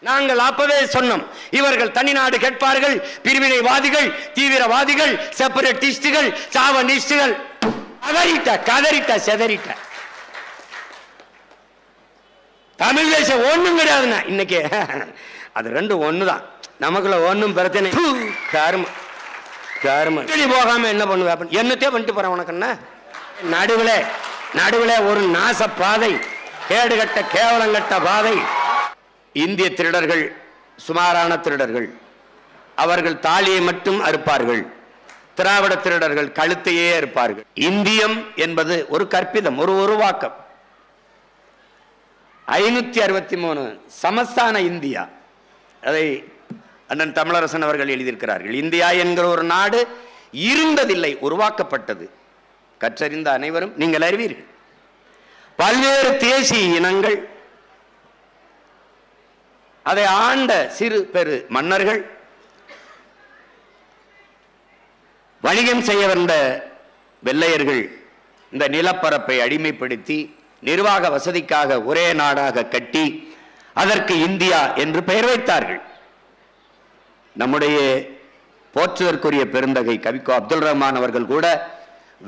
நாங்கள் அப்பவே சொன்னோம், இவர்கள் தனிநாடு கேட்பார்கள், பிரிவினைவாதிகள், தீவிரவாதிகள், செப்பரேட்டிஸ்டுகள், சாவனிஸ்டுகள். கதறிட்ட செதறிட்ட. தமிழ் தேசம் ஒண்ணும் கிடையாதுன்னா இன்னைக்கு அது ரெண்டும் ஒண்ணுதான். நமக்குள்ள ஒண்ணும் பிரச்சனை போகாம என்ன பண்ணுவ, என்னத்தே பண்ணிட்டு போறேன் உனக்கு. நடுவுல ஒரு நாச பாதை, கேடுகட்ட கேவலங்கட்ட பாதை. இந்திய திருடர்கள் சுமாரான திருடர்கள், அவர்கள் தாலியை மட்டும் அறுப்பார்கள். திராவிட திருடர்கள் கழுத்தையே அறுப்பார்கள். இந்தியம் என்பது ஒரு கற்பிதம், ஒரு உருவாக்கம். 563 சமஸ்தான இந்தியா, அதை அண்ணன் தமிழரசன் அவர்கள் எழுதியிருக்கிறார்கள். இந்தியா என்கிற ஒரு நாடு இருந்ததில்லை, உருவாக்கப்பட்டது. கற்றறிந்த அனைவரும் நீங்கள் அறிவீர்கள். பல்வேறு தேசிய இனங்கள், அதை ஆண்ட சிறு பெரு மன்னர்கள், வணிகம் செய்ய வந்த வெள்ளையர்கள் இந்த நிலப்பரப்பை அடிமைப்படுத்தி நிர்வாக வசதிக்காக ஒரே நாடாக கட்டி அதற்கு இந்தியா என்று பெயர் வைத்தார்கள். நம்முடைய போற்றுதற்குரிய பெருந்தகை கவிக்கோ அப்துல் ரஹ்மான் அவர்கள் கூட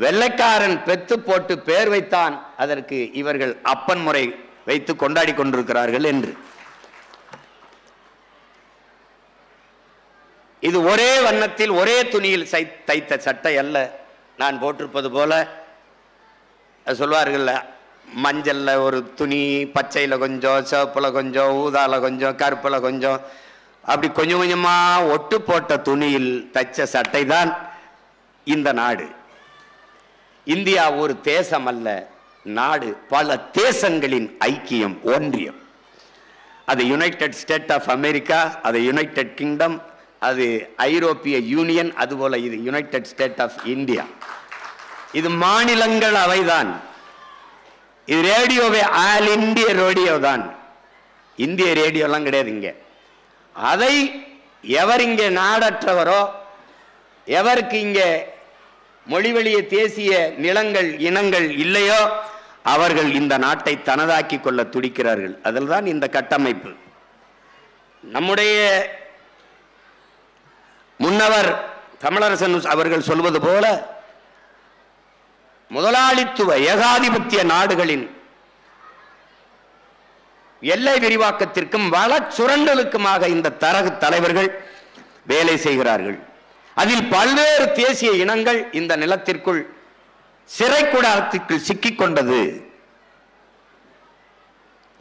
வெள்ளைக்காரன் பெத்து போட்டு பெயர் வைத்தான், அதற்கு இவர்கள் அப்பன் முறை வைத்து கொண்டாடி கொண்டிருக்கிறார்கள் என்று. இது ஒரே வண்ணத்தில் ஒரே துணியில் தைத்த சட்டை அல்ல. நான் போட்டிருப்பது போல சொல்வார்கள், மஞ்சள்ல ஒரு துணி, பச்சையில கொஞ்சம், சிவப்புல கொஞ்சம், ஊதால கொஞ்சம், கருப்புல கொஞ்சம், அப்படி கொஞ்சம் கொஞ்சமா ஒட்டு போட்ட துணியில் தைச்ச சட்டை தான் இந்த நாடு. இந்தியா ஒரு தேசம் அல்ல, நாடு. பல தேசங்களின் ஐக்கியம், ஒன்றியம். அது யுனைடெட் ஸ்டேட் ஆஃப் அமெரிக்கா, அது யுனைடெட் கிங்டம், அது ஐரோப்பிய யூனியன், அதுபோல இது யுனைடெட் ஸ்டேட் ஆஃப் இந்தியா. இது மாநிலங்கள் அவைதான். இது ரேடியோவே ஆல் இந்திய ரேடியோ தான், இந்திய ரேடியோலாம் கிடையாது இங்க. அதை எவர் இங்கே நாடற்றவரோ, எவருக்கு இங்கே மொழிவழிய தேசிய நிலங்கள் இனங்கள் இல்லையோ, அவர்கள் இந்த நாட்டை தனதாக்கி கொள்ள துடிக்கிறார்கள். அதில் தான் இந்த கட்டமைப்பு. நம்முடைய முன்னவர் தமிழரசன் அவர்கள் சொல்வது போல, முதலாளித்துவ ஏகாதிபத்திய நாடுகளின் எல்லை விரிவாக்கத்திற்கும் வள சுரண்டலுக்குமாக இந்த தரகு தலைவர்கள் வேலை செய்கிறார்கள். அதில் பல்வேறு தேசிய இனங்கள் இந்த நிலத்திற்குள் சிறைக்கூடத்திற்குள் சிக்கிக் கொண்டது.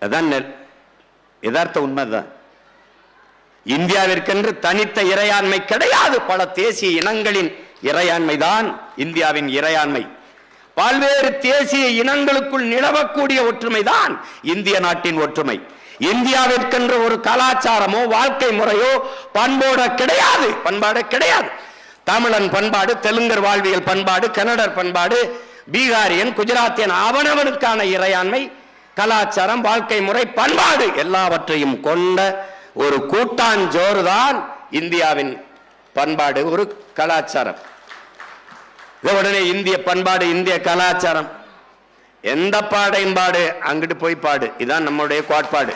அதான் யதார்த்த உண்மைதான். இந்தியாவிற்கென்று தனித்த இறையாண்மை கிடையாது. பல தேசிய இனங்களின் இறையாண்மை தான் இந்தியாவின் இறையாண்மை. பல்வேறு தேசிய இனங்களுக்குள் நிலவக்கூடிய ஒற்றுமை தான் இந்திய நாட்டின் ஒற்றுமை. இந்தியாவிற்கென்று ஒரு கலாச்சாரமோ வாழ்க்கை முறையோ பண்பாடு கிடையாது. தமிழன் பண்பாடு, தெலுங்கர் வாழ்வியல் பண்பாடு, கன்னடர் பண்பாடு, பீகாரியன், குஜராத்தியன், அவனவனுக்கான இறையாண்மை, கலாச்சாரம், வாழ்க்கை முறை, பண்பாடு எல்லாவற்றையும் கொண்ட ஒரு கூட்டாஞ்சோறு தான் இந்தியாவின் பண்பாடு, ஒரு கலாச்சாரம். உடனே இந்திய பண்பாடு, இந்திய கலாச்சாரம், எந்த பாடையும் பாடு, அங்கிட்டு போய் பாடு, இதுதான் நம்முடைய கோட்பாடு.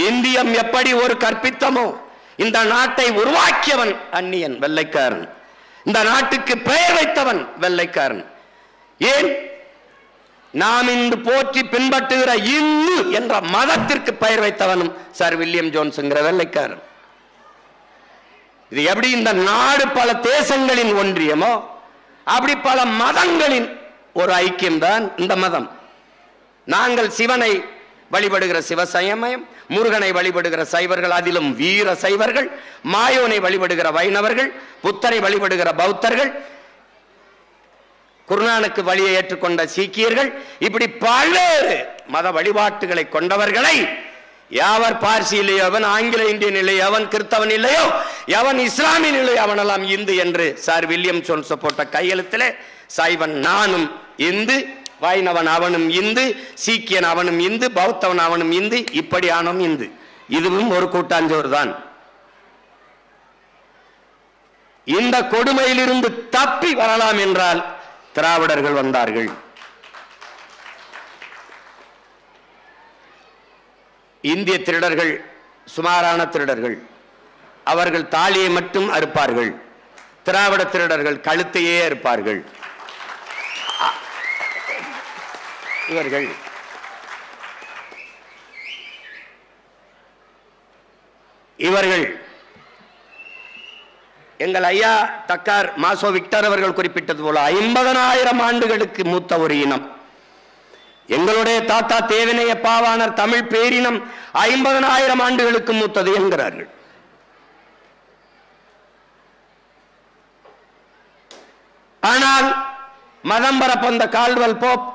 இந்தியம் எப்படி ஒரு கற்பித்தமோ, இந்த நாட்டை உருவாக்கியவன் அந்நியன், வெள்ளைக்காரன். இந்த நாட்டுக்கு பெயர் வைத்தவன் வெள்ளைக்காரன். ஏன் நாம் இன்று போற்றி பின்பற்றுகிற இந்து என்ற மதத்திற்கு பெயர் வைத்தவனும் சர் வில்லியம் ஜோன்ஸ் என்கிற வெள்ளைக்காரன். இது எப்படி இந்த நாடு பல தேசங்களின் ஒன்றியமோ, அப்படி பல மதங்களின் ஒரு ஐக்கியம் தான் இந்த மதம். நாங்கள் சிவனை வழிபடுகிற சிவசமயம், முருகனை வழிபடுகிற சைவர்கள், அதிலும் வீர சைவர்கள், மாயோனை வழிபடுகிற வைணவர்கள், புத்தரை வழிபடுகிற பௌத்தர்கள், குருநானக்கு வழியை ஏற்றுக்கொண்ட சீக்கியர்கள், இப்படி பல்வேறு மத வழிபாட்டுகளை கொண்டவர்களை யாவர் பார்சி இல்லையோ, அவன் ஆங்கில இந்தியன் இல்லையோ, அவன் கிறிஸ்தவன் இல்லையோ, அவன் இஸ்லாமியன் இல்லையோ, அவனெல்லாம் இந்து என்று சார் வில்லியம் ஜோன்ஸ் போட்ட கையெழுத்திலே சைவன் நானும் இந்து, வைணவன் அவனும் இந்து, சீக்கியன் அவனும் இந்து, பௌத்தவன் அவனும் இந்து, இப்படி ஆனும் இந்து. இதுவும் ஒரு கூட்டாஞ்சோறு தான். இந்த கொடுமையிலிருந்து தப்பி வரலாம் என்றால் திராவிடர்கள் வந்தார்கள். இந்திய திருடர்கள் சுமாரான திருடர்கள், அவர்கள் தாலியை மட்டும் அறுப்பார்கள். திராவிட திருடர்கள் கழுத்தையே அறுப்பார்கள். இவர்கள் எங்கள் ஐயா தக்கார் மாசோ விக்டர் அவர்கள் குறிப்பிட்டது போல 50,000 ஆண்டுகளுக்கு மூத்த ஒரு இனம். எங்களுடைய தாத்தா தேவனைய பாவாணர் தமிழ் பேரினம் 50,000 ஆண்டுகளுக்கு மூத்தது என்கிறார்கள். ஆனால் மதம் பரப்பந்த கால்வல் போப்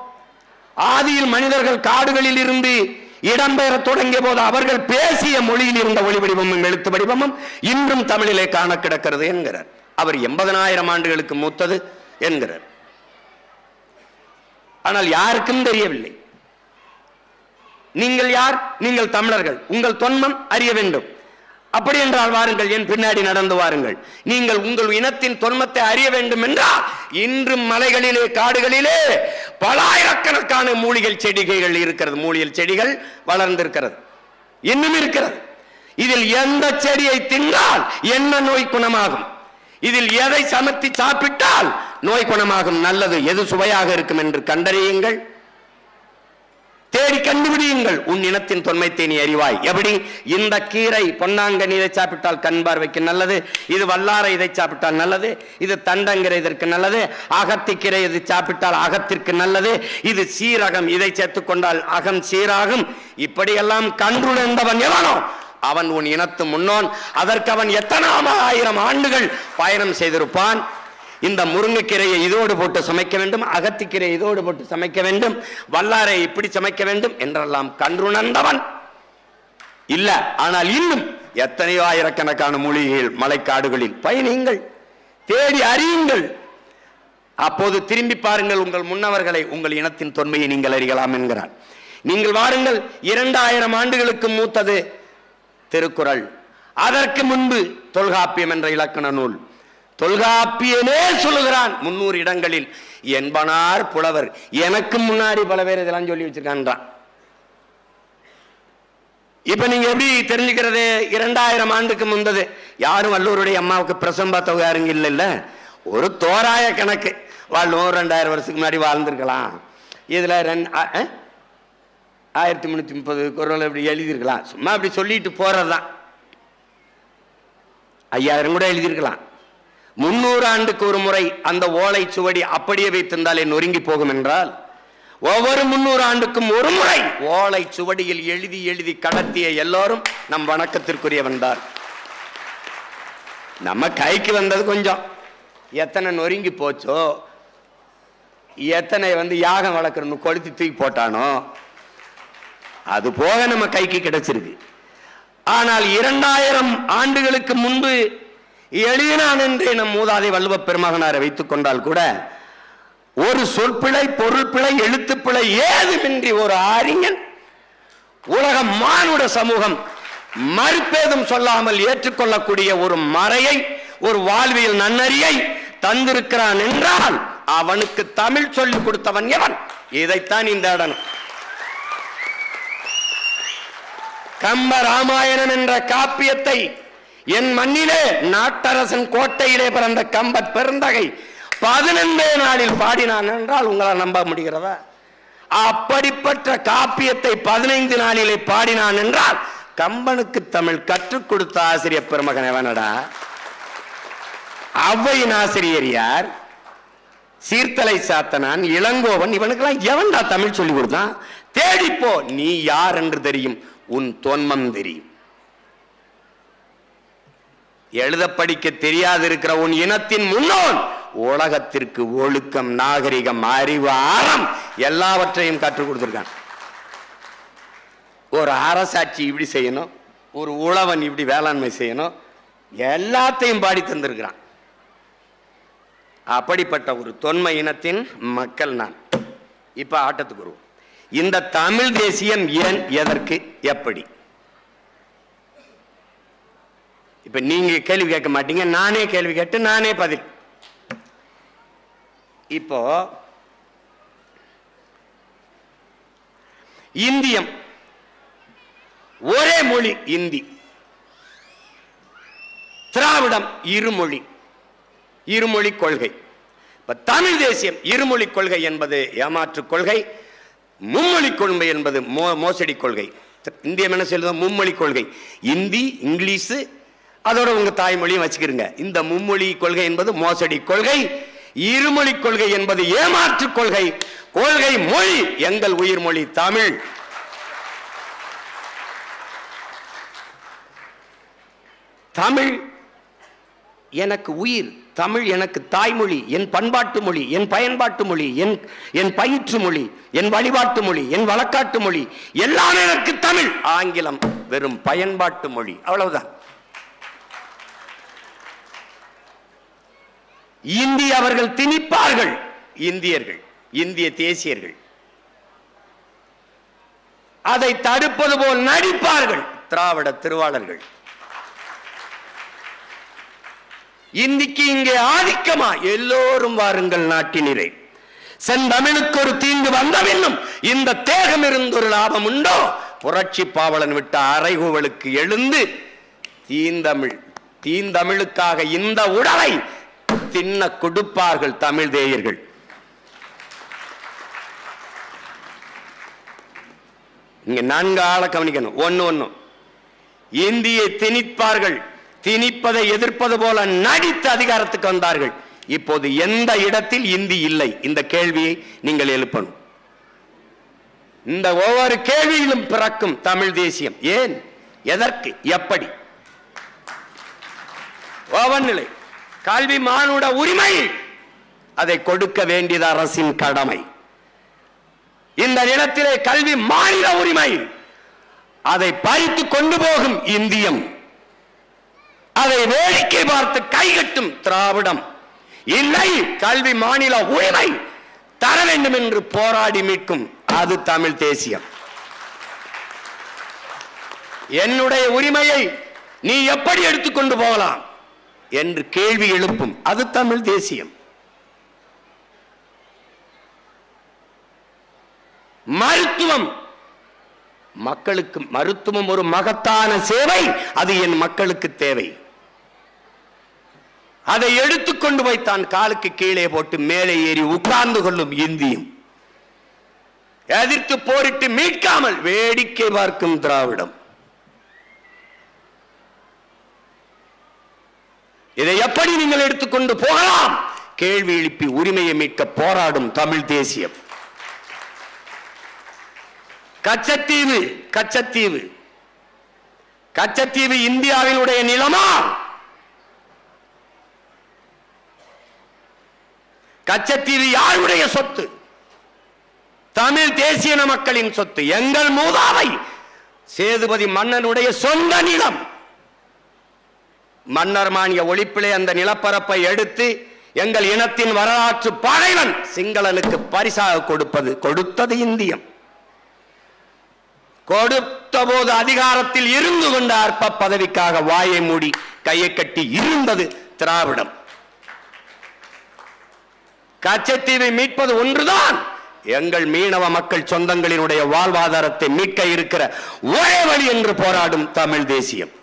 ஆதியில் மனிதர்கள் காடுகளில் இருந்து இடம்பெயர தொடங்கிய போது அவர்கள் பேசிய மொழியில் இருந்த ஒளி வடிவமும் எழுத்து வடிவமும் இன்றும் தமிழிலே காண கிடக்கிறது என்கிறார். அவர் 80,000 ஆண்டுகளுக்கு மூத்தது என்கிறார். ஆனால் யாருக்கும் தெரியவில்லை. நீங்கள் யார்? நீங்கள் தமிழர்கள். உங்கள் தொன்மம் அறிய வேண்டும். அப்படி என்றால் வாருங்கள், என் பின்னாடி நடந்து வாருங்கள். நீங்கள் உங்கள் இனத்தின் தொன்மத்தை அறிய வேண்டும் என்றால் இன்றும் மலைகளிலே காடுகளிலே பலாயிரக்கணக்கான மூலிகை செடிகள் இருக்கிறது. மூலிகை செடிகள் வளர்ந்திருக்கிறது, இன்னும் இருக்கிறது. இதில் எந்த செடியை தின்றால் என்ன நோய் குணமாகும், இதில் எதை சமைத்து சாப்பிட்டால் நோய் குணமாகும், நல்லது எது சுவையாக இருக்கும் என்று கண்டறியுங்கள், தேடி கண்டுபிடியுங்கள். உன் இனத்தின் தொன்மைத்தை நீ அறிவாய். எப்படி? இந்த கீரை பொன்னாங்கண்ணி இதை சாப்பிட்டால் கண் பார்வைக்கு நல்லது, இது வல்லாரை இதை சாப்பிட்டால் நல்லது, இது தண்டங்கீரை இதற்கு நல்லது, அகத்திக்கீரை இதை சாப்பிட்டால் அகத்திற்கு நல்லது, இது சீரகம் இதை சேர்த்துக் கொண்டால் அகம் சீராகும். இப்படியெல்லாம் கண்டுணர்ந்தவன் எவனோ அவன் உன் இனத்து முன்னோன். அதற்கு அவன் எத்தனை 1000 ஆண்டுகள் பயணம் செய்திருப்பான். இந்த முருங்கைக்கீரையை இதோடு போட்டு சமைக்க வேண்டும், அகத்திக்கீரையை இதோடு போட்டு சமைக்க வேண்டும், வல்லாரை இப்படி சமைக்க வேண்டும் என்றெல்லாம் கண்டுணர்ந்தவன் இல்ல. ஆனால் இன்னும் எத்தனையோ ஆயிரக்கணக்கான மூலிகைகள் மலைக்காடுகளில் பயணியுங்கள், தேடி அறியுங்கள். அப்போது திரும்பி பாருங்கள் உங்கள் முன்னவர்களை, உங்கள் இனத்தின் தொன்மையை நீங்கள் அறியலாம் என்கிறார். நீங்கள் வாருங்கள், 2000 ஆண்டுகளுக்கு மூத்தது திருக்குறள். அதற்கு முன்பு தொல்காப்பியம் என்ற இலக்கண நூல். தொல்காப்பியனே சொல்லுகிறான் 300 இடங்களில் என்பனார் புலவர். எனக்கு முன்னாடி பல பேர் இதெல்லாம் சொல்லி வச்சிருக்கான்றான். இப்ப நீங்க எப்படி தெரிஞ்சுக்கிறது? 2000 ஆண்டுக்கு முந்தது. யாரும் வல்லூருடைய அம்மாவுக்கு பிரசவம் பார்த்தவங்க யாருங்க இல்ல. ஒரு தோராய கணக்கு, வாழ் 2000 வருஷத்துக்கு முன்னாடி வாழ்ந்திருக்கலாம். இதுல 1330 குறள் அப்படி எழுதியிருக்கலாம். சும்மா அப்படி சொல்லிட்டு போறதுதான். 5000 கூட எழுதியிருக்கலாம். 300 ஆண்டுக்கு ஒரு முறை அந்த ஓலை சுவடி அப்படியே வைத்திருந்தாலே நொறுங்கி போகும் என்றால், ஒவ்வொரு 300 ஆண்டுக்கும் ஒரு முறை ஓலை சுவடியில் எழுதி எழுதி கடத்திய எல்லோரும் நம் வணக்கத்திற்குரிய வந்தார். நம்ம கைக்கு வந்தது கொஞ்சம். எத்தனை நொறுங்கி போச்சோ, எத்தனை யாகம் வளர்க்கணும் கொளுத்தி தூக்கி போட்டானோ, அது போக நம்ம கைக்கு கிடைச்சிருக்கு. ஆனால் 2000 ஆண்டுகளுக்கு முன்பு எழுதினான் என்றே நம் மூதாதை வள்ளுவ பெருமகனாரை வைத்துக் கொண்டால் கூட ஒரு சொற்பிழை, பொருள் பிழை, எழுத்துப்பிழை ஏதுமின்றி ஒரு அறிஞன் உலக மானுட சமூகம் மறுப்பேதும் சொல்லாமல் ஏற்றுக்கொள்ளக்கூடிய ஒரு மறையை, ஒரு வாழ்வியல் நன்னறியை தந்திருக்கிறான் என்றால் அவனுக்கு தமிழ் சொல்லிக் கொடுத்தவன் எவன்? இதைத்தான் இந்த இடம். கம்ப ராமாயணம் என்ற காப்பியத்தை என் மண்ணிலே நாட்டரசன் கோட்டையிலே பிறந்த கம்பர் பெருந்தகை 15 நாளில் பாடினான் என்றால் உங்களால் நம்ப முடிகிறதா? அப்படிப்பட்ட காப்பியத்தை 15 நாளிலே பாடினான் என்றால் கம்பனுக்கு தமிழ் கற்றுக் கொடுத்த ஆசிரியர் பெருமகன் எவனடா? ஔவையின் ஆசிரியர் யார்? சீர்தலை சாத்தனான், இளங்கோவன், இவனுக்கெல்லாம் எவன்டா தமிழ் சொல்லி கொடுத்தான்? தேடிப்போ, நீ யார் என்று தெரியும், உன் தொன்மம் தெரியும். எழுத படிக்க தெரியாது இருக்கிற உன் இனத்தின் முன்னோன் உலகத்திற்கு ஒழுக்கம், நாகரிகம், அறிவு, ஆரம் எல்லாவற்றையும் கற்றுக் கொடுத்திருக்கான். ஒரு அரசாட்சி இப்படி செய்யணும், ஒரு உழவன் இப்படி வேளாண்மை செய்யணும், எல்லாத்தையும் பாடி தந்திருக்கிறான். அப்படிப்பட்ட ஒரு தொன்மை இனத்தின் மக்கள் நான். இப்ப ஆட்டத்துக்கு வருவோம். இந்த தமிழ் தேசியம் ஏன், எதற்கு, எப்படி? இப்ப நீங்க கேள்வி கேட்க மாட்டீங்க, நானே கேள்வி கேட்டு நானே பதில். இப்போ இந்தியம் ஒரே மொழி இந்தி. திராவிடம் இருமொழி, இருமொழி கொள்கை. தமிழ் தேசியம் இருமொழி கொள்கை என்பது ஏமாற்று கொள்கை, மும்மொழி கொள்கை என்பது மோசடி கொள்கை. இந்தியம் என்ன சொல்லுது? மும்மொழி கொள்கை. இந்தி, இங்கிலீஷ், அதோட உங்க தாய்மொழியும் வச்சுக்கிறீங்க. இந்த மும்மொழி கொள்கை என்பது மோசடி கொள்கை, இருமொழி கொள்கை என்பது ஏமாற்று கொள்கை. கொள்கை மொழி எங்கள் உயிர் மொழி தமிழ். தமிழ் எனக்கு உயிர், தமிழ் எனக்கு தாய்மொழி, என் பண்பாட்டு மொழி, என் பயன்பாட்டு மொழி, என் பயிற்று மொழி, என் வழிபாட்டு மொழி, என் வழக்காட்டு மொழி, எல்லாம் எனக்கு தமிழ். ஆங்கிலம் வெறும் பயன்பாட்டு மொழி, அவ்வளவுதான். இந்தி அவர்கள் திணிப்பார்கள், இந்தியர்கள், இந்திய தேசியர்கள் அதை தடுப்பது போல் நடிப்பார்கள் திராவிட திருவாளர்கள். இந்திக்கு இங்கே ஆதிக்கமா? எல்லோரும் வாருங்கள் நாட்டினரே, செந்தமிழுக்கு ஒரு தீங்கு வந்தபின்னும் இந்த தேகம் இருந்து ஒரு லாபம் உண்டோ? புரட்சி பாவலன் விட்ட அறைகூவலுக்கு எழுந்து தீந்தமிழுக்காக இந்த உடலை தின்ன கொடுப்பார்கள் தமிழ் தேயர்கள். இங்க 4 ஆளை கவனிக்கணும். ஒன்னு இந்தியை திணிப்பார்கள், திணிப்பதை எதிர்ப்பது போல நடித்து அதிகாரத்துக்கு வந்தார்கள். இப்போது எந்த இடத்தில் இந்தி இல்லை? இந்த கேள்வியை நீங்கள் எழுப்பணும். இந்த ஒவ்வொரு கேள்வியிலும் பிறக்கும் தமிழ் தேசியம். ஏன், எதற்கு, எப்படி? ஒவ்வொன்றிலே கல்வி மானுட உரிமை, அதை கொடுக்க வேண்டியது அரசின் கடமை. இந்த நிலத்திலே கல்வி மாநில உரிமை, அதை பறித்து கொண்டு போகும் இந்தியம், அதை வேடிக்கை பார்த்து கைகட்டும் திராவிடம். இல்லை, கல்வி மாநில உரிமை தர வேண்டும் என்று போராடி மீட்கும் அது தமிழ் தேசியம். என்னுடைய உரிமையை நீ எப்படி எடுத்துக்கொண்டு போகலாம் என்று கேள்வி எழுப்பும் அது தமிழ் தேசியம். மருத்துவம், மக்களுக்கு மருத்துவம் ஒரு மகத்தான சேவை, அது என் மக்களுக்கு தேவை. அதை எடுத்துக்கொண்டு போய் தான் காலுக்கு கீழே போட்டு மேலே ஏறி உட்கார்ந்து கொள்ளும் இந்தியும், எதிர்த்து போரிட்டு மீட்காமல் வேடிக்கை பார்க்கும் திராவிடம். இதை எப்படி நீங்கள் எடுத்துக்கொண்டு போகலாம்? கேள்வி எழுப்பி உரிமையை மீட்க போராடும் தமிழ் தேசியம். கச்சத்தீவு, கச்சத்தீவு, கச்சத்தீவு இந்தியாவினுடைய நிலமா? கச்சத்தீவு யாருடைய சொத்து? தமிழ் தேசிய மக்களின் சொத்து. எங்கள் மூதாதை சேதுபதி மன்னனுடைய சொந்த நிலம். மன்னர் மானிய ஒழிப்பிலே அந்த நிலப்பரப்பை எடுத்து எங்கள் இனத்தின் வரலாற்று பகைவன் சிங்களனுக்கு பரிசாக கொடுத்தது இந்தியம். கொடுத்த போது அதிகாரத்தில் இருந்து கொண்ட அற்ப பதவிக்காக வாயை மூடி கையை கட்டி இருந்தது திராவிடம். கச்சத்தீவை மீட்பது ஒன்றுதான் எங்கள் மீனவ மக்கள் சொந்தங்களினுடைய வாழ்வாதாரத்தை மீட்க இருக்கிற ஒரே வழி என்று போராடும் தமிழ் தேசியம்.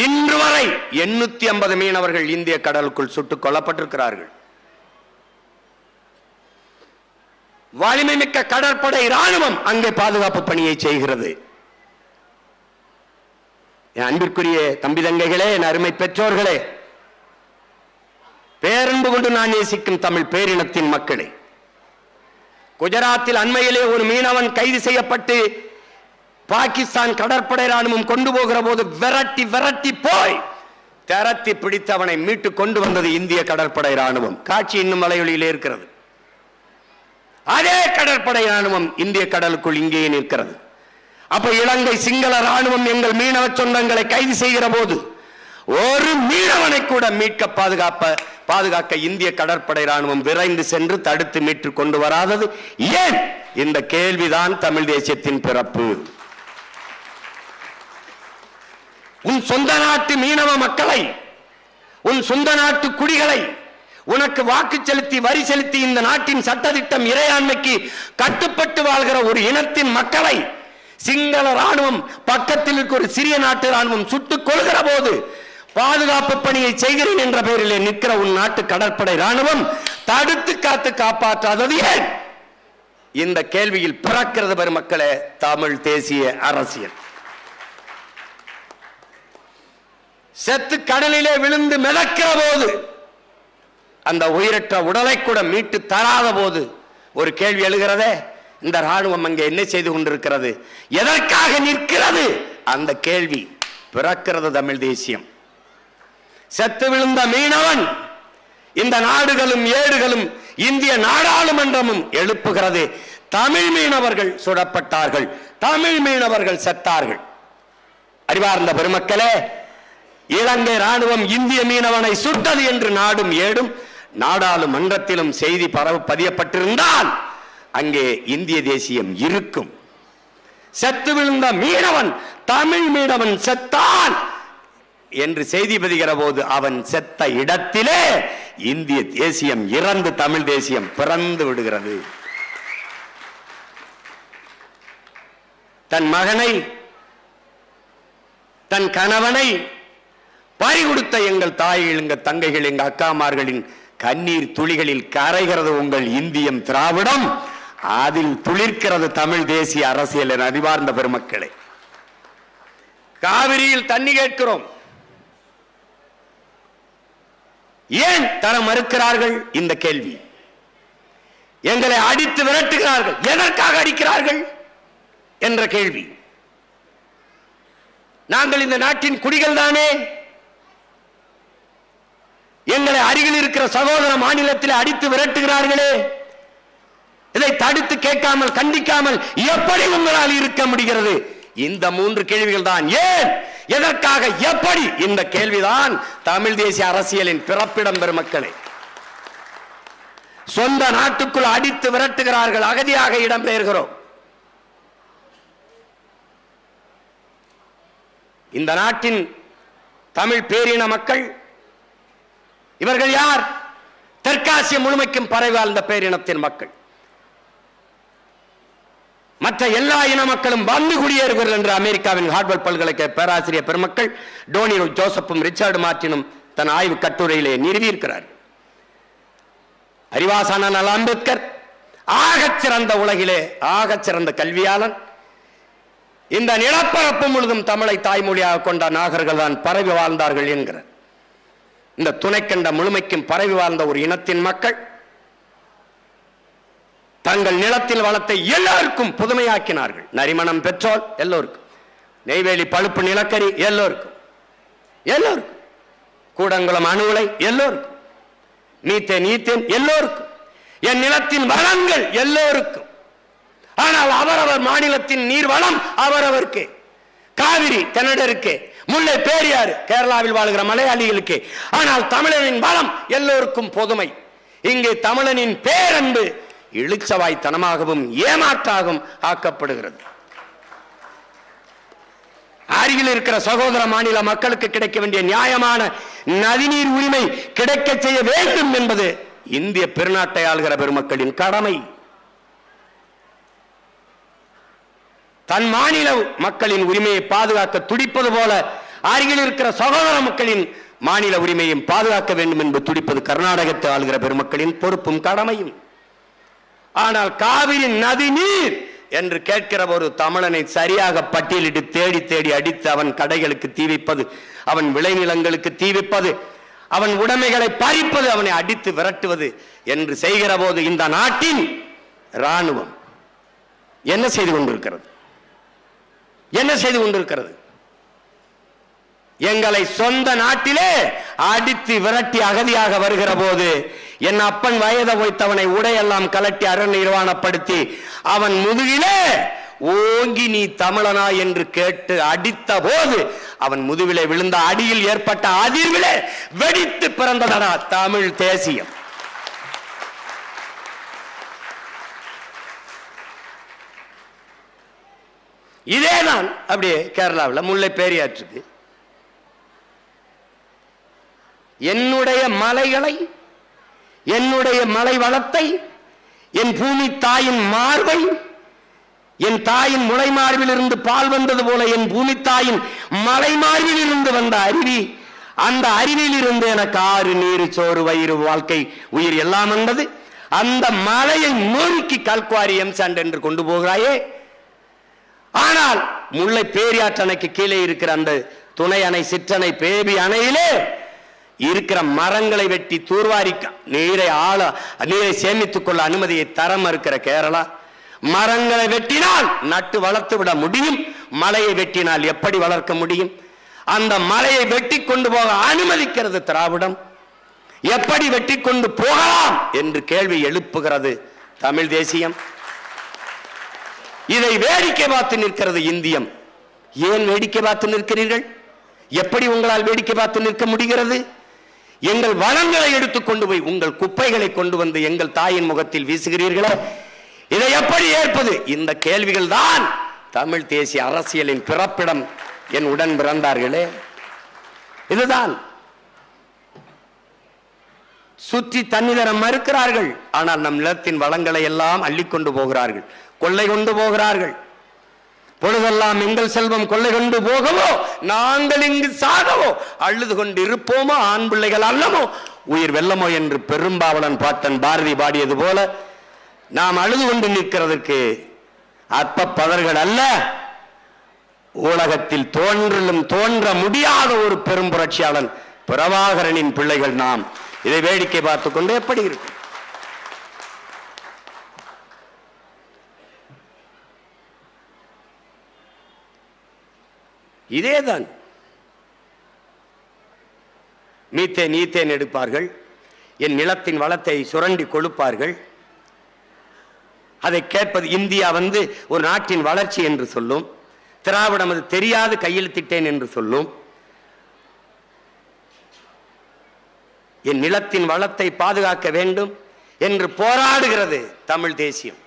இன்று வரை 850 மீனவர்கள் இந்திய கடலுக்குள் சுட்டுக் கொல்லப்பட்டிருக்கிறார்கள். வலிமை மிக்க கடற்படை ராணுவம் அங்கே பாதுகாப்பு பணியை செய்கிறது. என் அன்பிற்குரிய தம்பி தங்கைகளே, என் அருமை பெற்றோர்களே, பேரன்பு கொண்டு நான் நேசிக்கும் தமிழ் பேரினத்தின் மக்களே, குஜராத்தில் அண்மையிலே ஒரு மீனவன் கைது செய்யப்பட்டு பாகிஸ்தான் கடற்படை ராணுவம் கொண்டு போகிற போது விரட்டி விரட்டி போய் திரட்டி பிடித்து அவனை மீட்டு கொண்டு வந்தது இந்திய கடற்படை ராணுவம். காட்சி இன்னும் வலையொலியிலே இருக்கிறது. அதே கடற்படை ராணுவம் இந்திய கடலுக்குள் இங்கே நிற்கிறது. அப்ப இலங்கை சிங்கள ராணுவம் எங்கள் மீனவ சொந்தங்களை கைது செய்கிற போது ஒரு மீனவனை கூட மீட்க பாதுகாக்க இந்திய கடற்படை ராணுவம் விரைந்து சென்று தடுத்து மீட்டு கொண்டு வராதது ஏன்? இந்த கேள்விதான் தமிழ் தேசியத்தின் பிறப்பு. உன் சொந்த நாட்டு மீனவ மக்களை, உன் சொந்த நாட்டு குடிகளை, உனக்கு வாக்கு செலுத்தி வரி செலுத்தி இந்த நாட்டின் சட்டத்திட்டம் இறையாண்மைக்கு கட்டுப்பட்டு வாழ்கிற ஒரு இனத்தின் மக்களை சிங்கள ராணுவம் பக்கத்தில் இருக்க ஒரு சிறிய நாட்டு ராணுவம் சுட்டுக் கொள்கிற போது பாதுகாப்பு பணியை செய்கிறேன் என்ற பெயரிலே நிற்கிற உன் நாட்டு கடற்படை ராணுவம் தடுத்து காத்து காப்பாற்றாதது ஏன்? இந்த கேள்வியில் பிறக்கிறது பெருமக்களே தமிழ் தேசிய அரசியல். செத்து கடலிலே விழுந்து மிதக்கிற போது அந்த உயிரற்ற உடலை கூட மீட்டு தராத போது ஒரு கேள்வி எழுகிறதே, இந்த ராணுவம் அங்கே என்ன செய்து கொண்டிருக்கிறது, எதற்காக நிற்கிறது? அந்த கேள்வி பிறக்கிறது தமிழ் தேசியம். செத்து விழுந்த மீனவன் இந்த நாடுகளும் ஏடுகளும் இந்திய நாடாளுமன்றமும் எழுப்புகிறது, தமிழ் மீனவர்கள் சுடப்பட்டார்கள், தமிழ் மீனவர்கள் செத்தார்கள். அறிவார்ந்த பெருமக்களே, இலங்கை ராணுவம் இந்திய மீனவனை சுட்டது என்று நாடும் ஏடும் நாடாளுமன்றத்திலும் செய்தி பதியப்பட்டிருந்தால் அங்கே இந்திய தேசியம் இருக்கும். செத்து விழுந்த மீனவன் தமிழ் மீனவன் செத்தான் என்று செய்தி பதிகிற போது அவன் செத்த இடத்திலே இந்திய தேசியம் இறந்து தமிழ் தேசியம் பிறந்து விடுகிறது. தன் மகனை தன் கணவனை பறிகொடுத்த எங்கள் தாய்கள், எங்கள் தங்கைகள், எங்கள் அக்காமார்களின் கண்ணீர் துளிகளில் கரைகிறது உங்கள் இந்தியம் திராவிடம், அதில் துளிர்க்கிறது தமிழ் தேசிய அரசியல். என அறிவார்ந்த பெருமக்களே, காவிரியில் தண்ணி கேட்கிறோம், ஏன் தர மறுக்கிறார்கள்? இந்த கேள்வி. எங்களை அடித்து விரட்டுகிறார்கள், எதற்காக அடிக்கிறார்கள் என்ற கேள்வி. நாங்கள் இந்த நாட்டின் குடிகள் தானே, எங்களை அருகில் இருக்கிற சகோதர மாநிலத்தில் அடித்து விரட்டுகிறார்களே, இதை தடுத்து கேட்காமல் கண்டிக்காமல் எப்படி உங்களால் இருக்க முடிகிறது? இந்த மூன்று கேள்விகள் தான். ஏன், எதற்காக, எப்படி? இந்த கேள்விதான் தமிழ் தேசிய அரசியலின் பிறப்பிடம் பெருமக்களே. சொந்த நாட்டுக்குள் அடித்து விரட்டுகிறார்கள், அகதியாக இடம்பெயர்கிறோம். இந்த நாட்டின் தமிழ் பேரின மக்கள் இவர்கள் யார்? தெற்காசிய முழுமைக்கும் பரவி வாழ்ந்த பேரினத்தின் மக்கள். மற்ற எல்லா இன மக்களும் வந்து குடியேறுகிறார்கள் என்று அமெரிக்காவின் ஹார்வர்ட் பல்கலைக்கழக பேராசிரியர் பெருமக்கள் டோனி ஜோசப்பும் ரிச்சர்டு மார்டினும் தன் ஆய்வு கட்டுரையிலே நிறுவியிருக்கிறார். அறிவாசான அம்பேத்கர் ஆகச் சிறந்த உலகிலே ஆகச் சிறந்த கல்வியாளன். இந்த நிலப்பரப்பு முழுதும் தமிழை தாய்மொழியாக கொண்ட நாகர்கள் தான் பரவி வாழ்ந்தார்கள் என்கிறார். இந்த துணைக்கண்ட முழுமைக்கும் பரவி வாழ்ந்த ஒரு இனத்தின் மக்கள் தங்கள் நிலத்தில் வளத்தை எல்லோருக்கும் புதுமையாக்கினார்கள். நரிமணம் பெட்ரோல் எல்லோருக்கும், நெய்வேலி பழுப்பு நிலக்கரி எல்லோருக்கும், எல்லோருக்கும், கூடங்குளம் அணு உலை எல்லோருக்கும், நீத்தேன் எல்லோருக்கும், என் நிலத்தின் வளங்கள் எல்லோருக்கும். ஆனால் அவரவர் மாநிலத்தின் நீர் வளம் அவரவருக்கு. காவிரி கன்னடருக்கு, முல்லை பெரியாறு கேரளாவில் வாழ்கிற மலையாளிகளுக்கு. ஆனால் தமிழனின் வளம் எல்லோருக்கும் பொதுமை. இங்கே தமிழனின் பேரன்பு இழுச்சவாய்த்தனமாகவும் ஏமாற்றாகவும் ஆக்கப்படுகிறது. அருகில் இருக்கிற சகோதர மாநில மக்களுக்கு கிடைக்க வேண்டிய நியாயமான நதிநீர் உரிமை கிடைக்க செய்ய வேண்டும் என்பது இந்திய பெருநாட்டை ஆளுகிற பெருமக்களின் கடமை. தன் மாநில மக்களின் உரிமையை பாதுகாக்க துடிப்பது போல அருகில் இருக்கிற சகோதர மக்களின் மாநில உரிமையும் பாதுகாக்க வேண்டும் என்று துடிப்பது கர்நாடகத்தை ஆளுகிற பெருமக்களின் பொறுப்பும் கடமையும். ஆனால் காவிரி நதி நீர் என்று கேட்கிற ஒரு தமிழனை சரியாக பட்டியலிட்டு தேடி தேடி அடித்து அவன் கடைகளுக்கு தீ வைப்பது, அவன் விளைநிலங்களுக்கு தீ வைப்பது, அவன் உடைமைகளை பறிப்பது, அவனை அடித்து விரட்டுவது என்று செய்கிற போது இந்த நாட்டின் ராணுவம் என்ன செய்து கொண்டிருக்கிறது? என்ன செய்து கொண்டிருக்கிறது? எங்களை சொந்த நாட்டிலே அடித்து விரட்டி அகதியாக வருகிற போது என் அப்பன் வயதை வைத்தவனை உடையெல்லாம் கலட்டி அரண் நிர்வாணப்படுத்தி அவன் முதுகிலே ஓங்கி நீ தமிழனா என்று கேட்டு அடித்த போது அவன் முதுகிலே விழுந்த அடியில் ஏற்பட்ட அதிர்விலே வெடித்து பிறந்ததடா தமிழ் தேசியம். இதேதான் அப்படியே கேரளாவில் முல்லை பெரியாற்றுக்கு என்னுடைய மலைகளை என்னுடைய மலை வளத்தை, என் பூமி தாயின் மார்பை, என் தாயின் முளை மார்பில் இருந்து பால் வந்தது போல என் பூமி தாயின் மலை மார்பில் இருந்து வந்த அருவி, அந்த அருவியில் இருந்து எனக்கு ஆறு நீர் சோறு வயிறு வாழ்க்கை உயிர் எல்லாம் வந்தது. அந்த மலையை நோக்கி கல்குவாரி எம்சாண்ட் என்று கொண்டு போகிறாயே. ஆனால் முல்லை பேரியாற்று அணைக்கு கீழே இருக்கிற அந்த துணை அணை, சிற்றணை, பேபி அணையிலே இருக்கிற மரங்களை வெட்டி தூர்வாரி நீரை சேமித்துக் கொள்ள அனுமதியை தர மறுக்கிற கேரளா, மரங்களை வெட்டினால் நட்டு வளர்த்து விட முடியும், மலையை வெட்டினால் எப்படி வளர்க்க முடியும்? அந்த மலையை வெட்டி கொண்டு போக அனுமதிக்கிறது திராவிடம். எப்படி வெட்டி கொண்டு போகலாம் என்று கேள்வி எழுப்புகிறது தமிழ் தேசியம். இதை வேடிக்கை பார்த்து நிற்கிறது இந்தியம். ஏன் வேடிக்கை பார்த்து நிற்கிறீர்கள்? எப்படி உங்களால் வேடிக்கை பார்த்து நிற்க முடிகிறது? எங்கள் வளங்களை எடுத்துக் கொண்டு போய் உங்கள் குப்பைகளை கொண்டு வந்து எங்கள் தாயின் முகத்தில் வீசுகிறீர்களே, இதை எப்படி ஏற்பது? இந்த கேள்விகள் தான் தமிழ் தேசிய அரசியலின் பிறப்பிடம். என் உடன் பிறந்தார்களே, இதுதான். சுற்றி தண்ணி தர மறுக்கிறார்கள், ஆனால் நம் நிலத்தின் வளங்களை எல்லாம் அள்ளிக்கொண்டு போகிறார்கள், கொள்ளை கொண்டு போகிறார்கள். பொழுதெல்லாம் எங்கள் செல்வம் கொள்ளை கொண்டு போகவோ, நாங்கள் இங்கு சாகவோ, அழுது கொண்டு இருப்போமோ, ஆண் பிள்ளைகள் அல்லமோ, உயிர் வெல்லமோ என்று பெரும்பாவலன் பாட்டன் பாரதி பாடியது போல நாம் அழுது கொண்டு நிற்கிறதற்கு அற்ப பதர்கள் அல்ல, உலகத்தில் தோன்ற முடியாத ஒரு பெரும் புரட்சியாளன் பிரபாகரனின் பிள்ளைகள் நாம். இதை வேடிக்கை பார்த்துக் கொண்டு எப்படி இருக்கு? இதேதான். மீத்தேன் எடுப்பார்கள், என் நிலத்தின் வளத்தை சுரண்டி கொழுப்பார்கள். அதை கேட்பது இந்தியா ஒரு நாட்டின் வளர்ச்சி என்று சொல்லும், திராவிடம் அது தெரியாது கையெழுத்திட்டேன் என்று சொல்லும். என் நிலத்தின் வளத்தை பாதுகாக்க வேண்டும் என்று போராடுகிறது தமிழ் தேசியம்.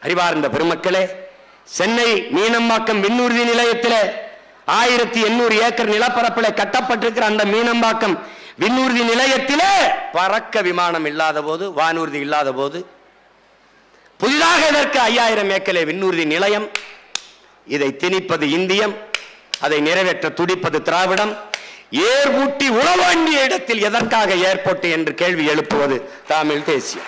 அறிவார்ந்த பெருமக்களே, சென்னை மீனம்பாக்கம் விண்ணூர்தி நிலையத்தில் 1800 ஏக்கர் நிலப்பரப்பில் கட்டப்பட்டிருக்கிற அந்த மீனம்பாக்கம் விண்ணூர்தி நிலையத்திலே பறக்க விமானம் இல்லாத போது, வானூர்தி இல்லாத போது, புதிதாக இதற்கு 5000 ஏக்கர் விண்ணூர்தி நிலையம். இதை திணிப்பது இந்தியம், அதை நிறைவேற்ற துடிப்பது திராவிடம். ஏர் ஊட்டி உழவேண்டிய இடத்தில் எதற்காக ஏர்போர்ட் என்று கேள்வி எழுப்புவது தமிழ் தேசியம்.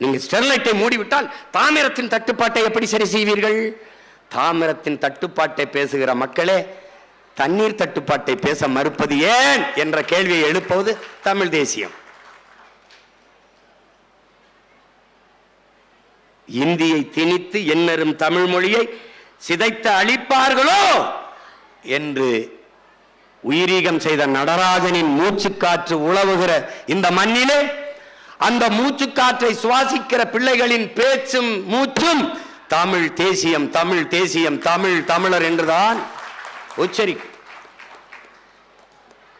நீங்க ஸ்டெர்லைட்டை மூடிவிட்டால் தாமிரத்தின் தட்டுப்பாட்டை எப்படி சரி செய்வீர்கள்? தாமிரத்தின் தட்டுப்பாட்டை பேசுகிற மக்களே, தண்ணீர் தட்டுப்பாட்டை பேச மறுப்பது ஏன் என்ற கேள்வியை எழுப்புவது தமிழ் தேசியம். இந்தியை திணித்து என்னரும் தமிழ் மொழியை சிதைத்து அழிப்பார்களோ என்று உயிரீகம் செய்த நடராஜனின் மூச்சுக்காற்று உழவுகிற இந்த மண்ணிலே அந்த மூச்சுக்காற்றை சுவாசிக்கிற பிள்ளைகளின் பேச்சும் மூச்சும் தமிழ் தேசியம், தமிழ் தேசியம், தமிழ் தமிழர் என்றுதான் உச்சரிக்கும்.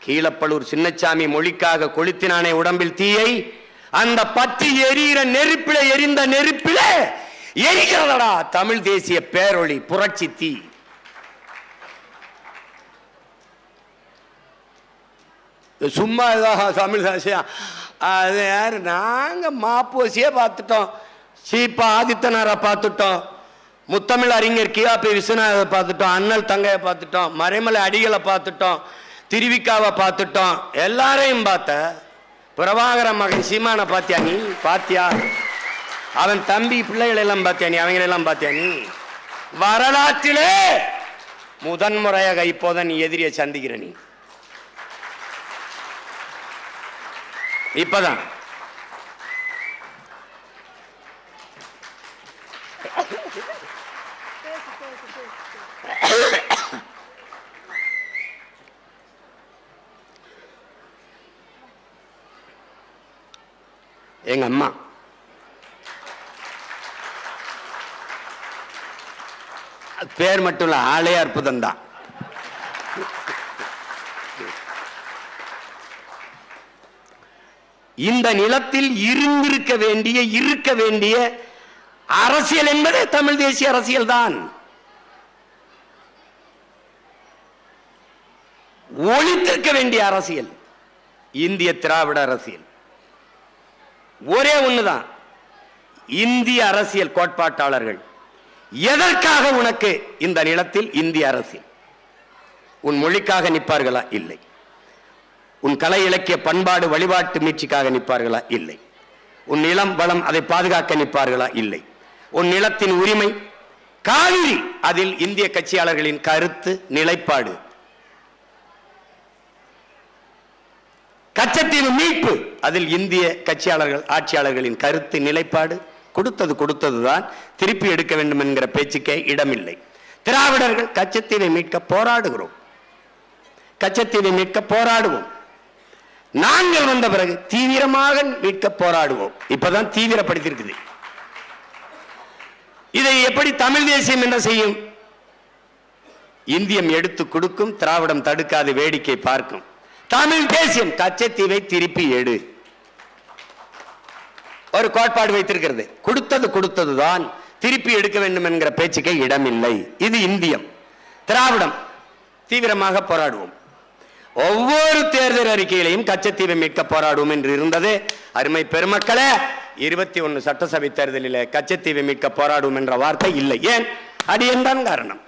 கீழப்பழூர் சின்னச்சாமி மொழிக்காக கொளுத்தினானே உடம்பில் தீயை, அந்த பற்றி எரிகிற நெருப்பில எரிந்த நெருப்பில எரிகிறதடா தமிழ் தேசிய பேரொளி புரட்சி தீ. சும்மா தமிழ் தேசியம் அது யாரு? நாங்க மாப்போசியே பார்த்துட்டோம், சீப்பா ஆதித்தனாரை பார்த்துட்டோம், முத்தமிழ் அறிஞர் கியாபி விஸ்வநாதரை பார்த்துட்டோம், அண்ணல் தங்கையை பார்த்துட்டோம், மறைமலை அடிகளை பார்த்துட்டோம், திருவிக்காவை பார்த்துட்டோம், எல்லாரையும் பார்த்த. பிரபாகர மகன் சீமானை பார்த்தியா நீ? பார்த்தியா? அவன் தம்பி பிள்ளைகள் எல்லாம் பார்த்தியா நீ? அவங்களெல்லாம் பார்த்தியா நீ? வரலாற்றிலே முதன்முறையாக இப்போதான் நீ எதிரியை சந்திக்கிற. நீ இப்பதான் எங்க அம்மா பேர் மட்டும் இல்ல, ஆளே அற்புதம் தான். இந்த நிலத்தில் இருக்க வேண்டிய அரசியல் என்பதே தமிழ் தேசிய அரசியல் தான். இருக்க வேண்டிய அரசியல் இந்திய திராவிட அரசியல். ஒரே ஒண்ணுதான், இந்திய அரசியல் கோட்பாட்டாளர்கள் எதற்காக உனக்கு இந்த நிலத்தில் இந்திய அரசியல்? உன் மொழிக்காக நிற்பார்களா? இல்லை. உன் கலை இலக்கிய பண்பாடு வழிபாட்டு மீட்சிக்காக நிற்பார்களா? இல்லை. உன் நிலம் வளம் அதை பாதுகாக்க நிற்பார்களா? இல்லை. உன் நிலத்தின் உரிமை காவிரி, அதில் இந்திய கட்சியாளர்களின் கருத்து நிலைப்பாடு. கச்சத்தீவு மீட்பு, அதில் இந்திய கட்சியாளர்கள் ஆட்சியாளர்களின் கருத்து நிலைப்பாடு. கொடுத்ததுதான், திருப்பி எடுக்க வேண்டும் என்கிற பேச்சுக்கே இடமில்லை. திராவிடர்கள் கச்சத்தீவை மீட்க போராடுகிறோம், கச்சத்தீவை மீட்க போராடுவோம். நாங்கள் வந்த பிறகு தீவிரமாக மீட்க போராடுவோம். இப்பதான் தீவிரப்படுத்தியிருக்குது. இதை எப்படி தமிழ் தேசியம் என்ன செய்யும்? இந்தியம் எடுத்து கொடுக்கும், திராவிடம் தடுக்காது வேடிக்கை பார்க்கும். தமிழ் தேசியம் கச்சத்தீவை திருப்பி எடு ஒரு கோட்பாடு வைத்திருக்கிறது. கொடுத்ததுதான், திருப்பி எடுக்க வேண்டும் என்கிற பேச்சுக்கே இடமில்லை. இது இந்தியம். திராவிடம் தீவிரமாக போராடுவோம். ஒவ்வொரு தேர்தல் அறிக்கையிலையும் கச்சத்தீவை மீட்க போராடுவோம் என்று இருந்தது. அருமை பெருமக்களே, 21 சட்டசபை தேர்தலில் கச்சத்தீவை மீட்க போராடுவோம் என்ற வார்த்தை இல்லை. ஏன்? அடியன் தான் காரணம்.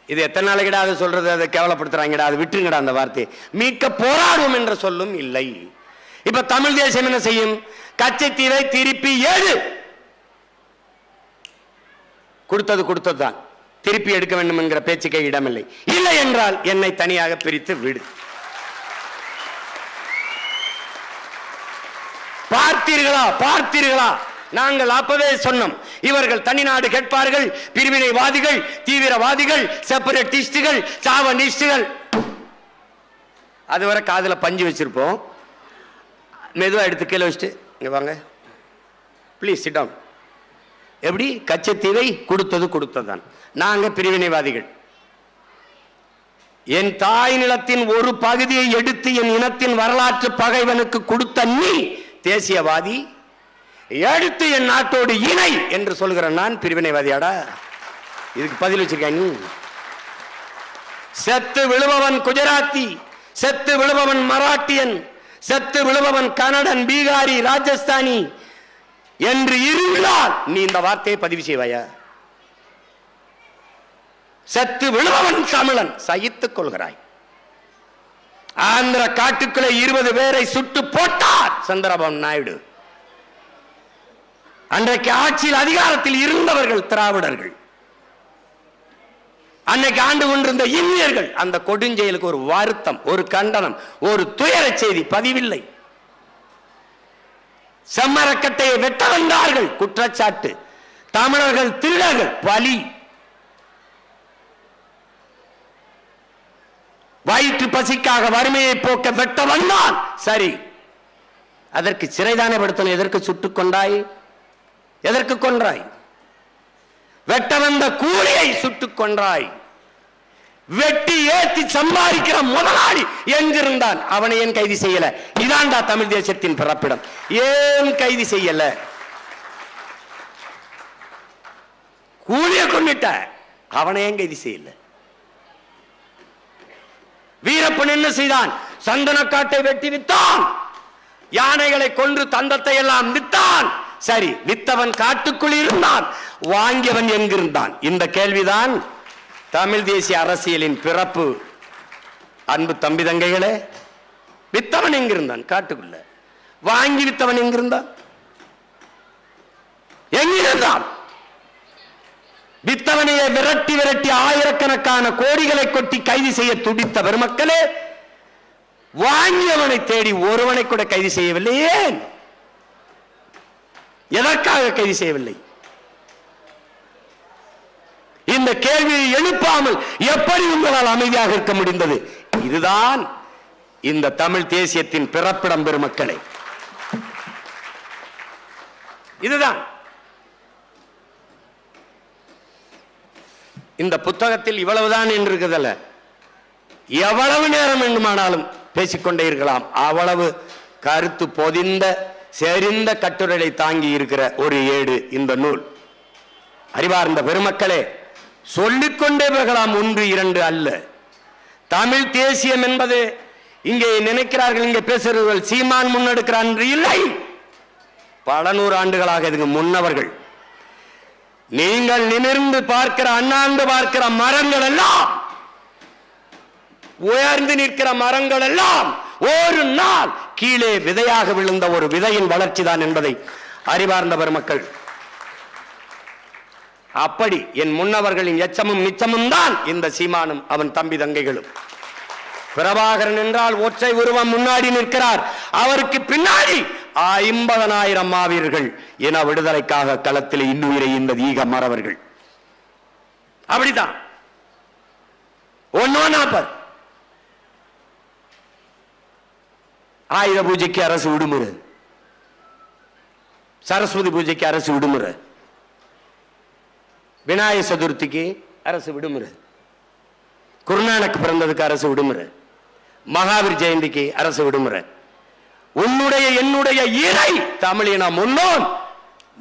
இது எத்தனை நாளைக்கிடா அதை சொல்றது, அதை கேவலப்படுத்துறாங்கடா, அதை விட்டுருங்கடா அந்த வார்த்தை. மீட்க போராடுவோம் என்ற சொல்லும் இல்லை. இப்ப தமிழ் தேசியம் என்ன செய்யும்? கச்சத்தீவை திருப்பி ஏழு. கொடுத்ததுதான், திருப்பி எடுக்க வேண்டும் என்கிற பேச்சுக்கே இடமில்லை. இல்லை என்றால் என்னை தனியாக பிரித்து விடு. பார்த்தீர்களா? நாங்கள் அப்பவே சொன்னோம், இவர்கள் தனிநாடு கேட்பார்கள், பிரிவினைவாதிகள், தீவிரவாதிகள், செப்பரேட்டிஸ்டுகள், சாவனிஸ்டுகள். அதுவரை காதுல பஞ்சு வச்சிருப்போம். மெதுவா எடுத்து கீழே வச்சுட்டு இங்க வாங்க ப்ளீஸ் சிட் டவுன். எப்படி? கச்சத்தீவை கொடுத்ததுதான். நாங்க பிரிவினைவாதிகள். என் தாய் நிலத்தின் ஒரு பகுதியை எடுத்து என் இனத்தின் வரலாற்று பகைவனுக்கு கொடுத்த நீ தேசியவாதி, எடுத்து என் நாட்டோடு இணை என்று சொல்கிற நான் பிரிவினைவாதியாடா? இதுக்கு பதில் வச்சிருக்க நீ? செத்து விழுபவன் குஜராத்தி, செத்து விழுபவன் மராட்டியன், செத்து விழுபவன் கன்னடன், பீகாரி, ராஜஸ்தானி என்று இருந்தால் நீ இந்த வார்த்தையை பதிவு செய்வாயா? செத்து விழுபவன் தமிழன், சகித்துக் கொள்கிறாய். ஆந்திர காட்டுக்குள்ளே 20 பேரை சுட்டு போட்டார் சந்திரபாபு நாயுடு. அன்றைக்கு ஆட்சியில் அதிகாரத்தில் இருந்தவர்கள் திராவிடர்கள், அன்னைக்கு ஆண்டு கொண்டிருந்த இந்தியர்கள். அந்த கொடுஞ்செயலுக்கு ஒரு வருத்தம், ஒரு கண்டனம், ஒரு துயர செய்தி பதிவில்லை. செம்மரக்கட்டையை வெட்ட வந்தார்கள், குற்றச்சாட்டு. தமிழர்கள் திருடர்கள், பலி. வயிற்று பசிக்காக வறுமையை போக்க வெட்ட வந்தான், சரி. அதற்கு சிறைதானே படுத்தணும். எதற்கு சுட்டுக் கொண்டாய்? எதற்கு கொன்றாய்? வெட்ட வந்த கூலியை சுட்டுக் கொன்றாய். வெட்டி ஏற்றி சம்பாதிக்கிற முதலாளி எங்கிருந்தான்? அவனை ஏன் கைது செய்யல? இதான்டா தமிழ் தேசத்தின் பிறப்பிடம். ஏன் கைது செய்யல? கூலிய கொண்டுட்ட, அவனை ஏன் கைது செய்யல? வீரப்பன் என்ன செய்தான்? சந்தனக்காட்டை வெட்டி வித்தான், யானைகளை கொன்று தந்தத்தை எல்லாம் வித்தான். சரி, வித்தவன் காட்டுக்குள் இருந்தான், வாங்கியவன் எங்கிருந்தான்? இந்த கேள்விதான் தமிழ் தேசிய அரசியலின் பிறப்பு. அன்பு தம்பி தங்கைகளே, வித்தவன் எங்கிருந்தான்? காட்டுக்குள்ள. வாங்கி வித்தவன் எங்கிருந்தான்? எங்கிருந்தான்? வித்தவனையை விரட்டி விரட்டி ஆயிரக்கணக்கான கோடிகளை கொட்டி கைது செய்ய துடித்த பெருமக்களே, வாங்கியவனை தேடி ஒருவனை கூட கைது செய்யவில்லை. ஏன்? எதற்காக கைது செய்யவில்லை? இந்த கேள்வியை எழுப்பாமல் எப்படி உங்களால் அமைதியாக இருக்க முடிந்தது? இதுதான் இந்த தமிழ் தேசியத்தின் பிறப்பிடம் பெருமக்களை. இதுதான். இந்த புத்தகத்தில் இவ்வளவுதான் என்று இருக்குதல்ல, எவ்வளவு நேரம் வேண்டுமானாலும் பேசிக்கொண்டே இருக்கலாம். அவ்வளவு கருத்து பொதிந்த செறிந்த கட்டுரையை தாங்கி இருக்கிற ஒரு ஏடு இந்த நூல். அறிவார்ந்த பெருமக்களே, சொல்லிக்கொண்டே போகலாம், 1 2 அல்ல. தமிழ் தேசியம் என்பது இங்கே நினைக்கிறார்கள், இங்கே பேசுகிறவர்கள் சீமான் முன்னெடுக்கிறான் இல்லை. பல நூறு ஆண்டுகளாக இதுக்கு முன்னவர்கள். நீங்கள் நிமிர்ந்து பார்க்கிற, அண்ணாந்து பார்க்கிற மரங்கள் எல்லாம், உயர்ந்து நிற்கிற மரங்கள் எல்லாம் ஒரு நாள் கீழே விதையாக விழுந்த ஒரு விதையின் வளர்ச்சி தான் என்பதை அறிவார்ந்த பெருமக்கள். அப்படி என் முன்னவர்களின் எச்சமும் நிச்சமும் தான் இந்த சீமானும் அவன் தம்பி தங்கைகளும். பிரபாகரன் என்றால் ஒற்றை உருவம் முன்னாடி நிற்கிறார், அவருக்கு பின்னாடி 50,000 மாவீரர்கள் என விடுதலைக்காக களத்தில் இன்னுயிரை இந்த ஈக மறவர்கள். அப்படித்தான் ஒன்னொன்னா. ஆயுத பூஜைக்கு அரசு விடுமுறை, சரஸ்வதி பூஜைக்கு அரசு விடுமுறை, விநாயக சதுர்த்திக்கு அரசு விடுமுறை, குருநானக் பிறந்ததுக்கு அரசு விடுமுறை, மகாவீர் ஜெயந்திக்கு அரசு விடுமுறை. உன்னுடைய என்னுடைய இறை தமிழின முன்னோன்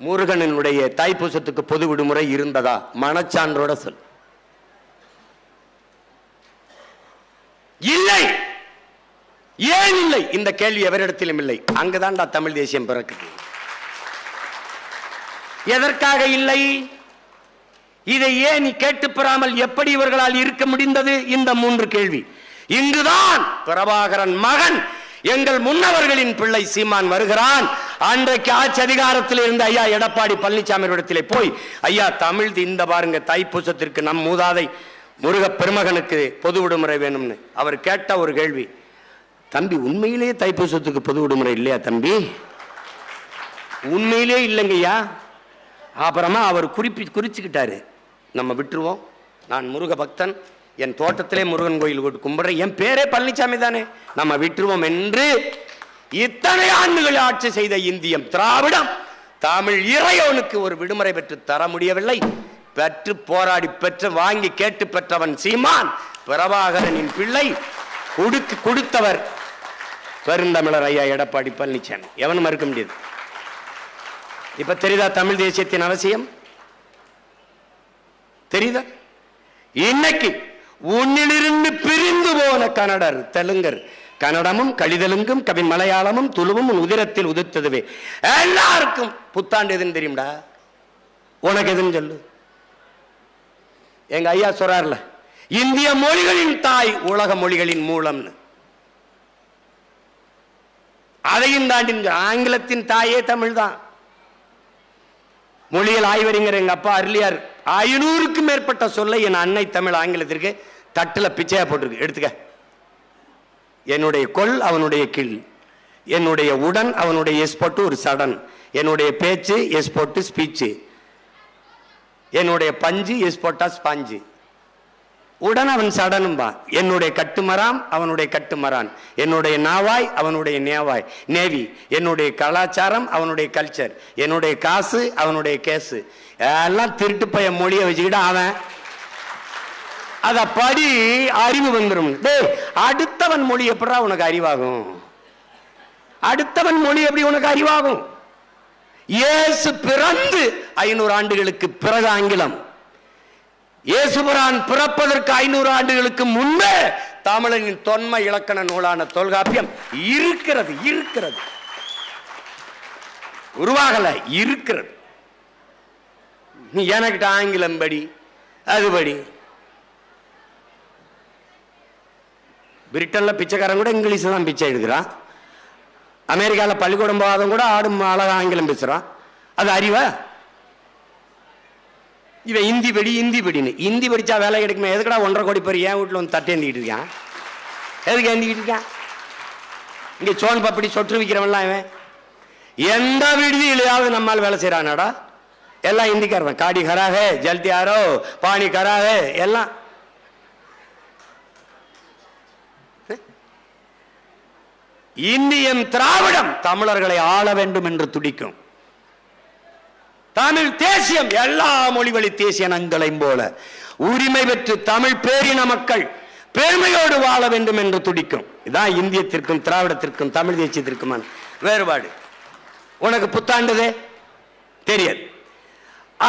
முருகனுடைய தைப்பூசத்துக்கு பொது விடுமுறை இருந்ததா? மனச்சான்றோட சொல். இல்லை. ஏன் இல்லை? இந்த கேள்வி எவரிடத்திலும் இல்லை. அங்குதான் தமிழ் தேசியம் பிறக்குது. எதற்காக இல்லை? இதை ஏன் நீ கேட்டு பெறாமல் எப்படி இவர்களால் இருக்க முடிந்தது? இந்த 3 கேள்வி. இங்குதான் பிரபாகரன் மகன் எங்கள் முன்னவர்களின் பிள்ளை சீமான் வருகிறான். அன்றைக்கு ஆட்சி அதிகாரத்தில் இருந்த ஐயா எடப்பாடி பழனிசாமி இடத்திலே போய், ஐயா தமிழ் இந்த பாருங்க தைப்பூசத்திற்கு நம் மூதாதை முருக பெருமகனுக்கு பொது விடுமுறை வேணும்னு அவர் கேட்ட ஒரு கேள்வி, தம்பி உண்மையிலேயே தைப்பூசத்துக்கு பொது விடுமுறை இல்லையா தம்பி? உண்மையிலே இல்லைங்கய்யா. அப்புறமா அவர் குறிச்சுக்கிட்டாரு, நம்ம விட்டுருவோம், நான் முருக பக்தன், என் தோட்டத்திலே முருகன் கோயில் கும்பிடுறேன், என் பேரே பழனிசாமி தானே, நம்ம விட்டுருவோம் என்று இத்தனை ஆண்டுகள் ஆட்சி செய்த இந்தியம் திராவிடம் தமிழ் இறைவனுக்கு ஒரு விடுமுறை பெற்று தர முடியவில்லை. பெற்று போராடி பெற்று வாங்கி கேட்டு பெற்றவன் சீமான், பிரபாகரனின் பிள்ளை. கொடுத்தவர் பெருந்தமிழர் ஐயா எடப்பாடி பழனிசாமி. எவனும் மறுக்க முடியாது. இப்ப தெரியுதா தமிழ் தேசியத்தின் அவசியம்? தெரியுதா? இன்னைக்கு உன்னிலிருந்து பிரிந்து போன கன்னடர், தெலுங்கர், கன்னடமும் கலிதெலுங்கும் கவின் மலையாளமும் துளுவும் உதிரத்தில் உதிர்த்ததுவே. எல்லாருக்கும் புத்தாண்டு எதுன்னு தெரியும்டா. உனக்கு எதுன்னு சொல்லு. எங்க ஐயா சொல்றார்ல, இந்திய மொழிகளின் தாய் உலக மொழிகளின் மூலம்னு. அதையும் தாண்டி ஆங்கிலத்தின் தாயே தமிழ் தான். மொழியில் ஆய்வறிஞர் எங்க அப்பா அருளியார் 500க்கும் மேற்பட்ட சொல்லை என் அன்னை தமிழ் ஆங்கிலத்திற்கு தட்டுல பிச்சையா போட்டிருக்கு. எடுத்துக்க. என்னுடைய கொல் அவனுடைய கில், என்னுடைய உடன் அவனுடைய எஸ் போட்டு ஒரு சடன், என்னுடைய பேச்சு எஸ் போட்டு ஸ்பீச்சு, என்னுடைய பஞ்சு எஸ் போட்டா ஸ்பாஞ்சு, உடன் அவன் சடனும்பா. என்னுடைய கட்டுமராம் அவனுடைய கட்டுமரான், என்னுடைய நாவாய் அவனுடைய நேவாய் நேவி, என்னுடைய கலாச்சாரம் அவனுடைய கல்ச்சர், என்னுடைய காசு அவனுடைய கேசு. எல்லாம் திருட்டு பைய மொழியை வச்சுக்கிட்டு அவன் அத படி அறிவு வந்துடும். அடுத்தவன் மொழி எப்படா உனக்கு அறிவாகும்? அடுத்தவன் மொழி எப்படி உனக்கு அறிவாகும்? இயேசு பிறந்து 500 ஆண்டுகளுக்கு பிறகு ஆங்கிலம், இயேசுபிரான் பிறப்பதற்கு 500 ஆண்டுகளுக்கு முன்பே தமிழனின் தொன்மை இலக்கண நூலான தொல்காப்பியம் இருக்கிறது. உருவாகல, இருக்கிறது. நீ எனக்கிட்ட ஆங்கிலம் படி, அதுபடி. பிரிட்டன்ல பிச்சைக்காரன் கூட இங்கிலீஷ் தான் பிச்சை எடுக்கிறான். அமெரிக்காவில் பள்ளிக்கூடம் போகாதவங்க கூட ஆடும் அழகா ஆங்கிலம் பேசுறான். அது அறிவா? இவன் இந்தி படின்னு இந்தி படிச்சா வேலை கிடைக்குமே. எதுக்கடா 1.5 கோடி பேர் என் வீட்டில் வந்து தட்டு ஏந்திக்கிட்டு இருக்கான்? எதுக்கு ஏந்திக்கிட்டு இருக்கான்? இங்கே சோன் பப்படி சொற்று விற்கிறவன்லாம் இவன். எந்த விடுதியிலையாவது நம்மால் வேலை செய்யறானாடா? எல்லாம் இந்திக்காரன். காடி கராகே, ஜல்தி ஆரோ, பாணி கராகே, எல்லாம். இந்தியன் திராவிடம் தமிழர்களை ஆள வேண்டும் என்று துடிக்கும். தமிழ் தேசியம் எல்லா மொழிவழி தேசிய நங்களையும் போல உரிமை பெற்று தமிழ் பேரின மக்கள் பெருமையோடு வாழ வேண்டும் என்று துடிக்கும். இதான் இந்தியத்திற்கும் திராவிடத்திற்கும் தமிழ் தேசியத்திற்குமான வேறுபாடு. உனக்கு புத்தாண்டுதே தெரியாது.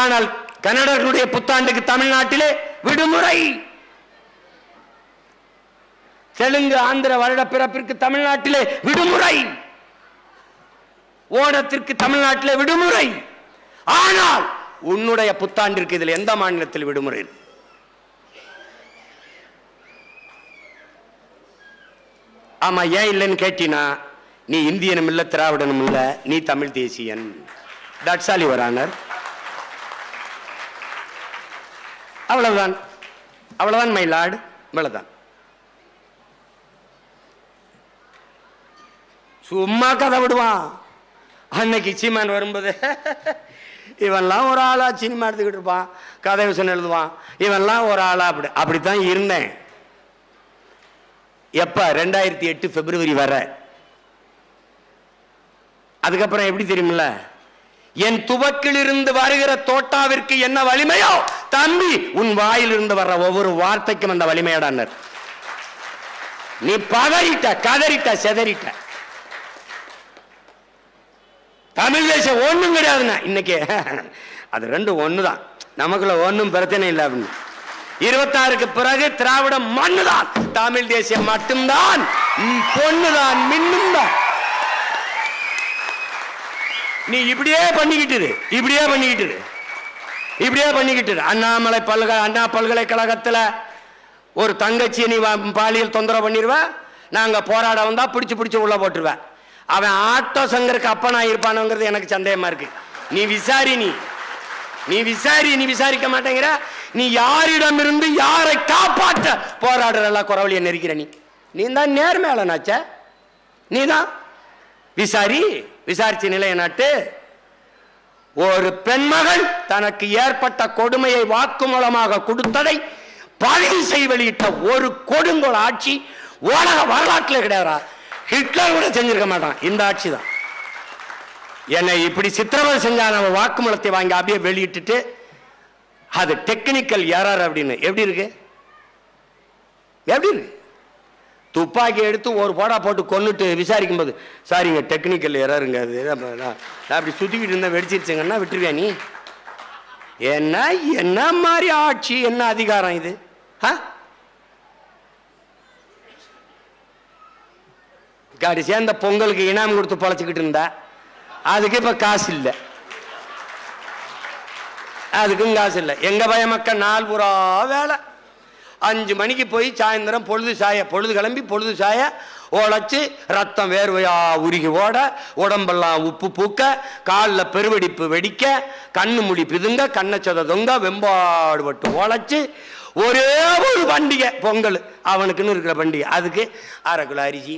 ஆனால் கன்னடர்களுடைய புத்தாண்டுக்கு தமிழ்நாட்டிலே விடுமுறை. தெலுங்கு ஆந்திர வருட பிறப்பிற்கு தமிழ்நாட்டிலே விடுமுறை, ஓணத்திற்கு தமிழ்நாட்டிலே விடுமுறை. ஆனால் உன்னுடைய புத்தாண்டிற்கு இதில் எந்த மாநிலத்தில் விடுமுறை? ஆமா, ஏன் இல்லைன்னு கேட்டினா, நீ இந்தியனும் இல்ல, திராவிடனும் இல்ல, நீ தமிழ் தேசியன். That's all your honour. அவ்வளவுதான், அவ்வளவுதான் மை லார்ட், இவ்வளவுதான். சும்மா கதை விடுவான். அன்னைக்கு சீமான் வரும்போது இவன்லாம் ஒரு ஆளா சினிமா எடுத்துக்கிட்டு இருப்பான், கதை விஷயம் எழுதுவான், இவன்லாம் ஒரு ஆளா. அப்படித்தான் இருந்தேன். எப்ப 2008 பிப்ரவரி வர. அதுக்கப்புறம் எப்படி தெரியுமில்ல, என் துவக்கிலிருந்து வருகிற தோட்டாவிற்கு என்ன வலிமையோ தம்பி, உன் வாயிலிருந்து வர்ற ஒவ்வொரு வார்த்தைக்கும் அந்த வலிமையாடார். நீ பதறிட்ட, கதறிட்ட, செதறிட்ட. தமிழ் தேசம் ஒண்ணும் கிடையாதுன்னா இன்னைக்கு அது ரெண்டும் ஒண்ணுதான், நமக்குள்ள ஒன்னும் பிரச்சனை இல்லை அப்படின்னு. 26க்கு பிறகு திராவிடம் மண்ணுதான், தமிழ் தேசியம் மட்டும்தான் பொண்ணுதான், மின்னும் தான். நீ இப்படியே பண்ணிக்கிட்டு இப்படியே பண்ணிக்கிட்டு இப்படியே பண்ணிக்கிட்டு. அண்ணாமலை அண்ணா பல்கலைக்கழகத்தில் ஒரு தங்கச்சி நீ பாலியல் தொந்தரவு பண்ணிடுவ, நாங்க போராட வந்தா பிடிச்சு உள்ள போட்டுருவேன். அவன் ஆட்டோ சங்கருக்கு அப்பனா இருப்பானுங்கிறது எனக்கு சந்தேகமா இருக்கு. நீ விசாரி, நீ விசாரிக்க மாட்டேங்கிற. நீ யாரிடமிருந்து யாரை காப்பாற்ற போராடுற குறவழியை நெருக்கிற. நீ தான் நேர்மையாளனாச்ச, நீ தான் விசாரிச்சு நிலைய நாட்டு. ஒரு பெண்மகள் தனக்கு ஏற்பட்ட கொடுமையை வாக்கு மூலமாக கொடுத்ததை பதிவு செய்ய வெளியிட்ட ஒரு கொடுங்கோல் ஆட்சி உலக வரலாற்றில் கிடையாதா? ஹிட்லர் கூட செஞ்சிருக்க மாட்டான், இந்த ஆட்சி தான். என்னை இப்படி சித்திரவதை செஞ்சா நம்ம வாக்குமூலத்தை வாங்கி அப்படியே வெளியிட்டுட்டு அது டெக்னிக்கல் எரர் அப்படின்னு. எப்படி இருக்கு? துப்பாக்கி எடுத்து ஒரு போடா போட்டு கொன்னுட்டு விசாரிக்கும் போது சாரிங்க டெக்னிக்கல் எரருங்க, அது அப்படி சுத்திக்கிட்டு இருந்தா வெடிச்சிருச்சுங்கன்னா விட்டுருவியா நீ? என்ன மாதிரி ஆட்சி, என்ன அதிகாரம் இது? காடி சேர்ந்த பொங்கலுக்கு இனாம் கொடுத்து பழச்சிக்கிட்டு இருந்தா அதுக்கு இப்ப காசு இல்லை, அதுக்கும் காசு இல்லை. எங்க பய மக்கள் நாள் பூரா வேலை. 5 மணிக்கு போய் சாயந்தரம் பொழுது கிளம்பி பொழுது சாய உழைச்சு ரத்தம் வேர்வையா உருகி ஓட, உடம்பெல்லாம் உப்பு பூக்க, காலில் பெருவெடிப்பு வெடிக்க, கண்ணு முடி பிதுங்க, கண்ணச்சத தொங்க, வெம்பாடு பட்டு உழைச்சு ஒரே ஒரு பண்டிகை பொங்கல் அவனுக்குன்னு இருக்கிற பண்டிகை. அதுக்கு 1/2 கிலோ அரிசி,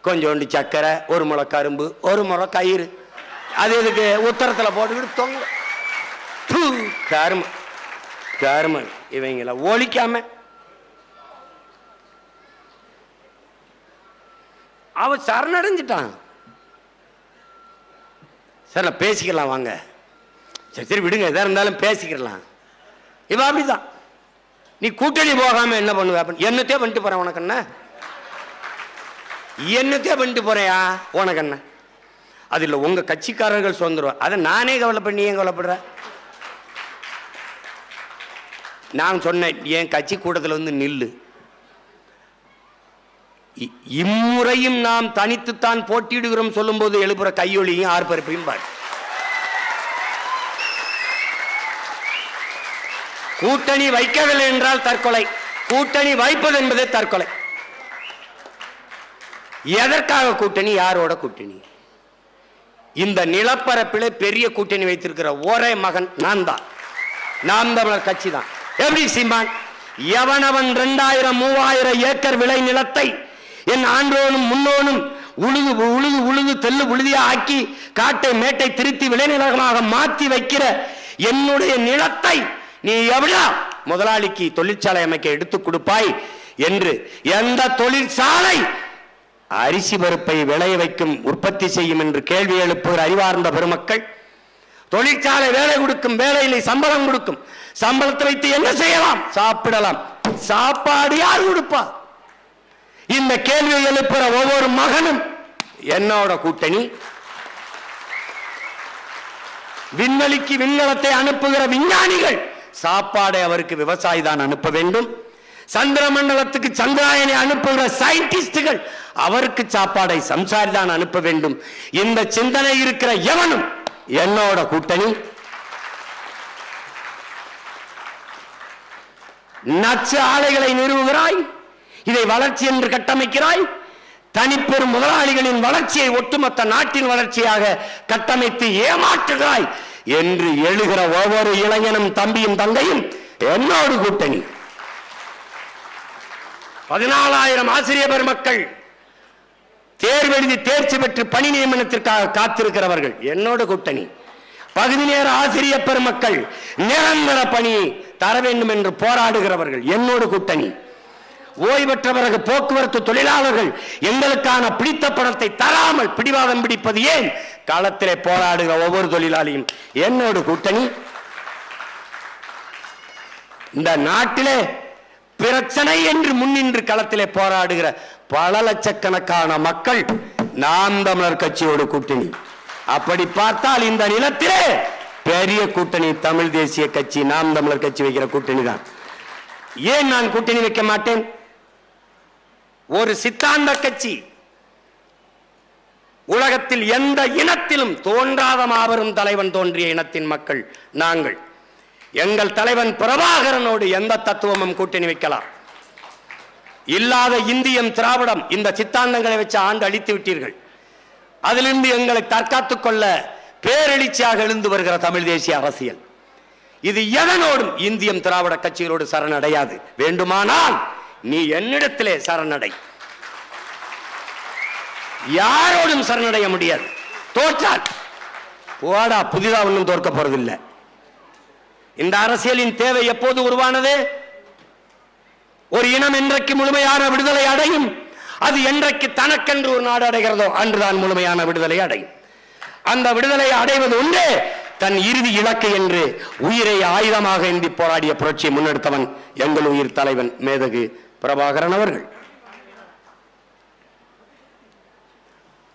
கொஞ்சோண்டு சக்கரை, 1 முளை கரும்பு, 1 முறை கயிறு, அது இதுக்கு உத்தரத்தில் போட்டுக்கிட்டு தொங்க. கரும இவங்கள ஒழிக்காம அவ சரணடைஞ்சிட்டான். சார் நான் பேசிக்கலாம் வாங்க, சரி விடுங்க, எதா இருந்தாலும் பேசிக்கலாம். இவ அப்படிதான். நீ கூட்டணி போகாம என்ன பண்ணுவ? என்னத்தே பண்ணிட்டு போறேன் உனக்கு என்ன? என்னத்தே பண்ணிட்டு போறியா உனக்கு என்ன? அது இல்லை, உங்க கட்சிக்காரர்கள் சுதந்திரம், அதை நானே கவலைப்பண்ணி ஏன் கவலைப்படுற? நான் சொன்னேன் என் கட்சி கூட்டத்தில் வந்து நில்லு. இம்முறையும் நாம் தனித்துத்தான் போட்டியிடுகிறோம் சொல்லும் போது எழுப்புற கையொலியும் ஆர்ப்பரிப்பையும் பாரு. கூட்டணி வைக்கவில்லை என்றால் தற்கொலை, கூட்டணி வைப்பது என்பதே தற்கொலை. எதற்காக கூட்டணி? யாரோட கூட்டணி? இந்த நிலப்பரப்பிலே பெரிய கூட்டணி வைத்திருக்கிற ஒரே மகன் நான் தான், நாம் தமிழர் கட்சி தான். எப்படி சீமான்? எவனவன் 2000 3000 ஏக்கர் விளை நிலத்தை என் ஆண்டோனும் முன்னோனும் உழுது தெல்லு உழுதியா ஆக்கி காட்டை மேட்டை திருத்தி விளைநிலமாக மாற்றி வைக்கிற என்னுடைய நிலத்தை நீ எவ்வளோ முதலாளிக்கு தொழிற்சாலை அமைக்க எடுத்துக் கொடுப்பாய் என்று எந்த தொழிற்சாலை அரிசி பருப்பை விளைய வைக்கும் உற்பத்தி செய்யும் என்று கேள்வி எழுப்புகிற அறிவார்ந்த பெருமக்கள், தொழிற்சாலை வேலை கொடுக்கும், வேலையில் சம்பளம் கொடுக்கும், சம்பளத்தை வைத்து என்ன செய்யலாம்? சாப்பிடலாம். சாப்பாடு யார் கொடுப்பா? இந்த கேள்வியை எழுப்புற ஒவ்வொரு மகனும் என்னோட கூட்டணி. விண்வெளிக்கு விண்கலத்தை அனுப்புகிற விஞ்ஞானிகள் சாப்பாடை அவருக்கு விவசாயி தான் அனுப்ப வேண்டும். சந்திர மண்டலத்துக்கு சந்திராயனை அனுப்புகிற சயின்டிஸ்டுகள் அவருக்கு சாப்பாடை சம்சாரி தான் அனுப்ப வேண்டும். இந்த சிந்தனை இருக்கிற எவனும் என்னோட கூட்டணி. நச்சு ஆலைகளை நிறுவுகிறாய், இதை வளர்ச்சி என்று கட்டமைக்கிறாய். தனிப்பெரும் முதலாளிகளின் வளர்ச்சியை ஒட்டுமொத்த நாட்டின் வளர்ச்சியாக கட்டமைத்து ஏமாற்றுகிறாய் என்று எழுகிற ஒவ்வொரு இளைஞனும் தம்பியும் தங்கையும் என்னோடு கூட்டணி. 14,000 ஆசிரியர் பெருமக்கள் தேர்வெழுதி தேர்ச்சி பெற்று பணி நியமனத்திற்காக காத்திருக்கிறவர்கள் என்னோடு கூட்டணி. பகுதி நேர ஆசிரியர் பெருமக்கள் நிரந்தர பணி தர வேண்டும் என்று போராடுகிறவர்கள் என்னோடு கூட்டணி. ஓய்வு பெற்ற பிறகு போக்குவரத்து தொழிலாளர்கள் எங்களுக்கான பிடித்த பணத்தை தராமல் பிடிவாதம் பிடிப்பது ஏன் களத்திலே போராடுகிற ஒவ்வொரு தொழிலாளியும் என்னோடு கூட்டணி. இந்த நாட்டிலே பிரச்சனை என்று முன்னின்று களத்திலே போராடுகிற பல லட்சக்கணக்கான மக்கள் நாம் தமிழர் கட்சியோடு கூட்டணி. அப்படி பார்த்தால் இந்த நிலத்திலே பெரிய கூட்டணி தமிழ் தேசிய கட்சி, நாம் தமிழர் கட்சி வைக்கிற கூட்டணி தான். ஏன் நான் கூட்டணி வைக்க மாட்டேன்? ஒரு சித்தாந்த கட்சி, உலகத்தில் எந்த இனத்திலும் தோன்றாத மாபெரும் தலைவன் தோன்றிய இனத்தின் மக்கள் நாங்கள். எங்கள் தலைவன் பிரபாகரனோடு எந்த தத்துவமும் கூட்டணி வைக்கலாம். இல்லாத இந்தியம் திராவிடம் இந்த சித்தாந்தங்களை வச்சு ஆண்டு அழித்து விட்டீர்கள். அதிலிருந்து எங்களை தற்காத்துக் கொள்ள பேரெழுச்சியாக எழுந்து வருகிற தமிழ் தேசிய அரசியல் இது எதனோடும் இந்தியம் திராவிட கட்சிகளோடு சரணடையாது. வேண்டுமானால் நீ என்னிடத்திலே சரணடை, யாரோடும் சரணடைய முடியாது. தோற்றால் போடா, புதிதா ஒன்றும் தோற்க போறதில்லை. இந்த அரசியலின் தேவை எப்போது உருவானது? ஒரு இனம் என்றைக்கு முழுமையான விடுதலை அடையும், அது என்றைக்கு தனக்கென்று ஒரு நாடு அடைகிறதோ அன்றுதான் முழுமையான விடுதலை அடையும். அந்த விடுதலை அடைவது ஒன்றே தன் இறுதி இலக்கு என்று உயிரை ஆயுதமாக ஏந்தி போராடிய புரட்சியை முன்னெடுத்தவன் எங்கள் உயிர் தலைவன் மேதகு பிரபாகரன் அவர்கள்.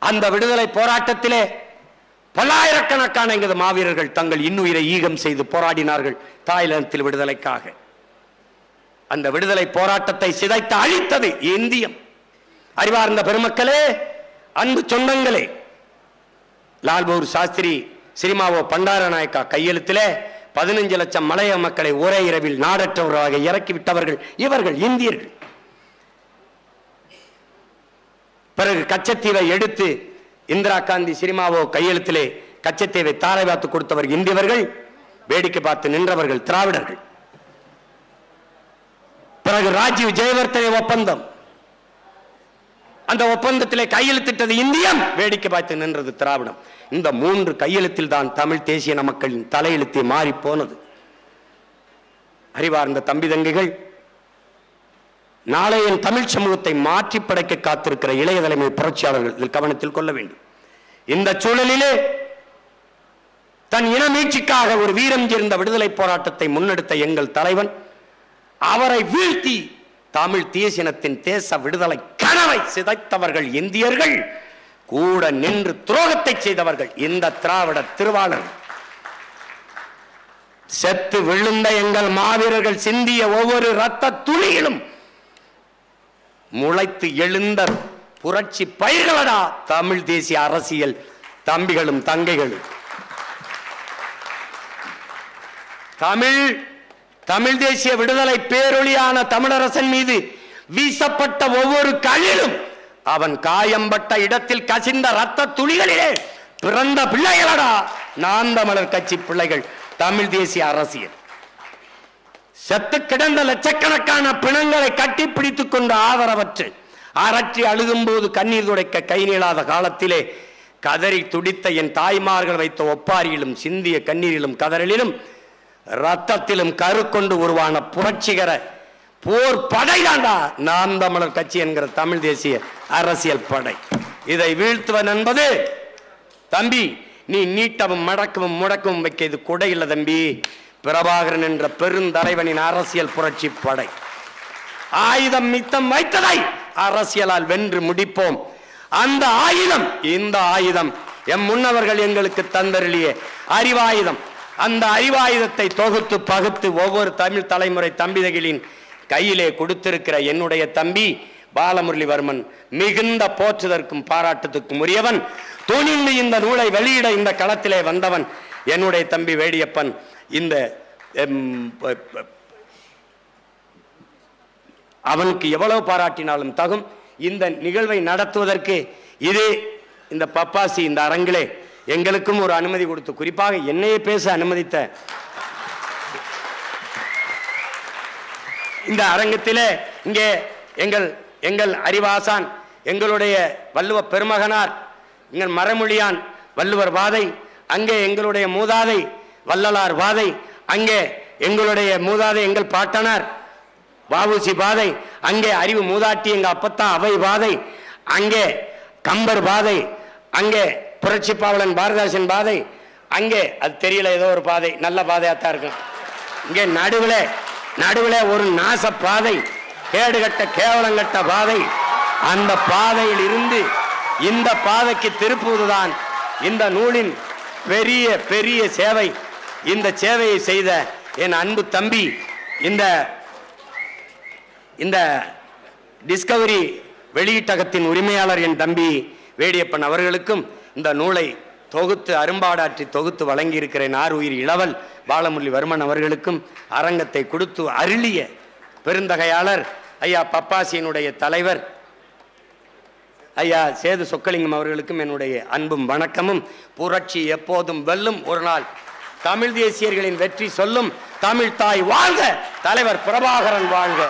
அந்த விடுதலை போராட்டத்திலே பல்லாயிரக்கணக்கான எங்களது மாவீரர்கள் தங்கள் இன்னுயிரை ஈகம் செய்து போராடினார்கள் தாய்லாந்தில் விடுதலைக்காக. அந்த விடுதலை போராட்டத்தை சிதைத்து அழித்தது இந்தியம். அறிவார்ந்த பெருமக்களே, அன்பு சொந்தங்களே, லால் பகதூர் சாஸ்திரி சிரிமாவோ பண்டாரநாயக்கா கையெழுத்திலே 15 லட்சம் மலைய மக்களை ஒரே இரவில் நாடற்றவர்களாக இறக்கிவிட்டவர்கள் இவர்கள் இந்தியர்கள். பிறகு கச்சத்தீவை எடுத்து இந்திரா காந்தி சிரிமாவோ கையெழுத்திலே கச்சத்தீவை தாரை பார்த்து கொடுத்தவர் இந்தியவர்கள், வேடிக்கை பார்த்து நின்றவர்கள் திராவிடர்கள். பிறகு ராஜீவ் ஜெயவர்தனே ஒப்பந்தம், அந்த ஒப்பந்தத்திலே கையெழுத்திட்டது இந்தியம், வேடிக்கை பார்த்து நின்றது திராவிடம். இந்த 3 கையெழுத்தில் தான் தமிழ் தேசிய மக்களின் தலையெழுத்தை மாறி போனது. அறிவார்ந்த தம்பி தங்கைகள், நாளைய தமிழ் சமூகத்தை மாற்றி படைக்க காத்திருக்கிற இளைய தலைமை புரட்சியாளர்கள் இதில் கவனத்தில் கொள்ள வேண்டும். இந்த சூழலிலே தன் இன மீட்சிக்காக ஒரு வீரம் சேர்ந்த விடுதலை போராட்டத்தை முன்னெடுத்த எங்கள் தலைவன், அவரை வீழ்த்தி தமிழ் தேசியத்தின் தேச விடுதலை கனவை சிதைத்தவர்கள் இந்தியர்கள், கூட நின்று துரோகத்தை செய்தவர்கள் இந்த திராவிட திருவாளர். செத்து விழுந்த எங்கள் மாவீரர்கள் சிந்திய ஒவ்வொரு இரத்த துளியிலும் முளைத்து எழுந்த புரட்சி பயிர்களடா தமிழ் தேசிய அரசியல் தம்பிகளும் தங்கைகளும். தமிழ் தேசிய விடுதலை பேரொளியான தமிழரசன் மீது வீசப்பட்ட ஒவ்வொரு கல்லிலும் அவன் காயம்பட்ட இடத்தில் கசிந்த ரத்த துளிகளிலே பிறந்த பிள்ளைகளடா நாம் தமிழர் கட்சி பிள்ளைகள் தமிழ் தேசிய அரசியல். செத்து கிடந்த லட்சக்கணக்கான பிணங்களை கட்டி பிடித்துக் கொண்டு ஆதரவற்று அரற்றி அழுகும் போது கண்ணீர் துடைக்க கை நீளாத காலத்திலே கதறி துடித்த என் தாய்மார்கள் வைத்த ஒப்பாரியிலும் சிந்திய கண்ணீரிலும் கதறலிலும் ரத்தத்திலும் கரு கொண்டு உருவான புரட்சிகர போர் படைதாண்டா நாம் தமிழர் கட்சி என்கிற தமிழ் தேசிய அரசியல் படை. இதை வீழ்த்துவன் என்பது தம்பி, நீ நீட்டவும் மடக்கவும் முடக்கவும் வைக்க இது கொடை இல்லை தம்பி. பிரபாகரன் என்ற பெருந்தலைவனின் அரசியல் புரட்சி படை. ஆயுதம் மித்தம் வைத்ததை அரசியலால் வென்று முடிப்போம். அந்த ஆயுதம், இந்த ஆயுதம் எம் முன்னவர்கள் எங்களுக்கு தந்தருளிய அறிவாயுதம். அந்த அறிவாயுதத்தை தொகுத்து பகுத்து ஒவ்வொரு தமிழ் தலைமுறை தம்பிதகளின் கையிலே கொடுத்திருக்கிற என்னுடைய தம்பி பாலமுரளிவர்மன் மிகுந்த போற்றுதற்கும் பாராட்டத்துக்கும் உரியவன். துணிந்து இந்த நூலை வெளியிட இந்த களத்திலே வந்தவன் என்னுடைய தம்பி வேடியப்பன். இந்த அவனுக்கு எவ்வளவு பாராட்டினாலும் தகும். இந்த நிகழ்வை நடத்துவதற்கு இதே இந்த பப்பாசி இந்த அரங்கிலே எங்களுக்கும் ஒரு அனுமதி கொடுத்து, குறிப்பாக என்னையே பேச அனுமதித்த இந்த அரங்கத்திலே இங்கே எங்கள் அறிவாசான், எங்களுடைய வள்ளுவ பெருமகனார், எங்கள் மரமொழியான் வள்ளுவர் வாதை, அங்கே எங்களுடைய மூதாதை வள்ளலார் வாதை, அங்கே எங்களுடைய மூதாதை எங்கள் பாட்டனார் வாவுசி பாதை, அங்கே அறிவு மூதாட்டி எங்க அப்பத்தான் அவை பாதை, அங்கே கம்பர் பாதை, அங்கே புரட்சி பாவலன் பாரதாசன் பாதை, அங்கே அது தெரியல ஏதோ ஒரு பாதை நல்ல பாதையாத்தான் இருக்கும். இங்கே நடுவில் ஒரு நாச பாதை, கேடுகட்ட கேவலங்கட்ட பாதை. அந்த பாதையில் இருந்து இந்த பாதைக்கு திருப்புவதுதான் இந்த நூலின் பெரிய பெரிய சேவை. இந்த சேவையை செய்த என் அன்பு தம்பி, இந்த டிஸ்கவரி வெளியீட்டகத்தின் உரிமையாளர் என் தம்பி வேடியப்பன் அவர்களுக்கும் இந்த நூலை தொகுத்து அரும்பாடாற்றி தொகுத்து வழங்கி இருக்கிறேன் ஆறுயிர் இளவல் பாலமுரளிவர்மன் அவர்களுக்கும் அரங்கத்தை கொடுத்து அருளிய பெருந்தகையாளர் ஐயா பப்பாசியினுடைய தலைவர் ஐயா சேது சொக்கலிங்கம் அவர்களுக்கும் என்னுடைய அன்பும் வணக்கமும். புரட்சி எப்போதும் வெல்லும், ஒரு நாள் தமிழ் தேசியர்களின் வெற்றி சொல்லும். தமிழ் தாய் வாழ்க, தலைவர் பிரபாகரன் வாழ்க.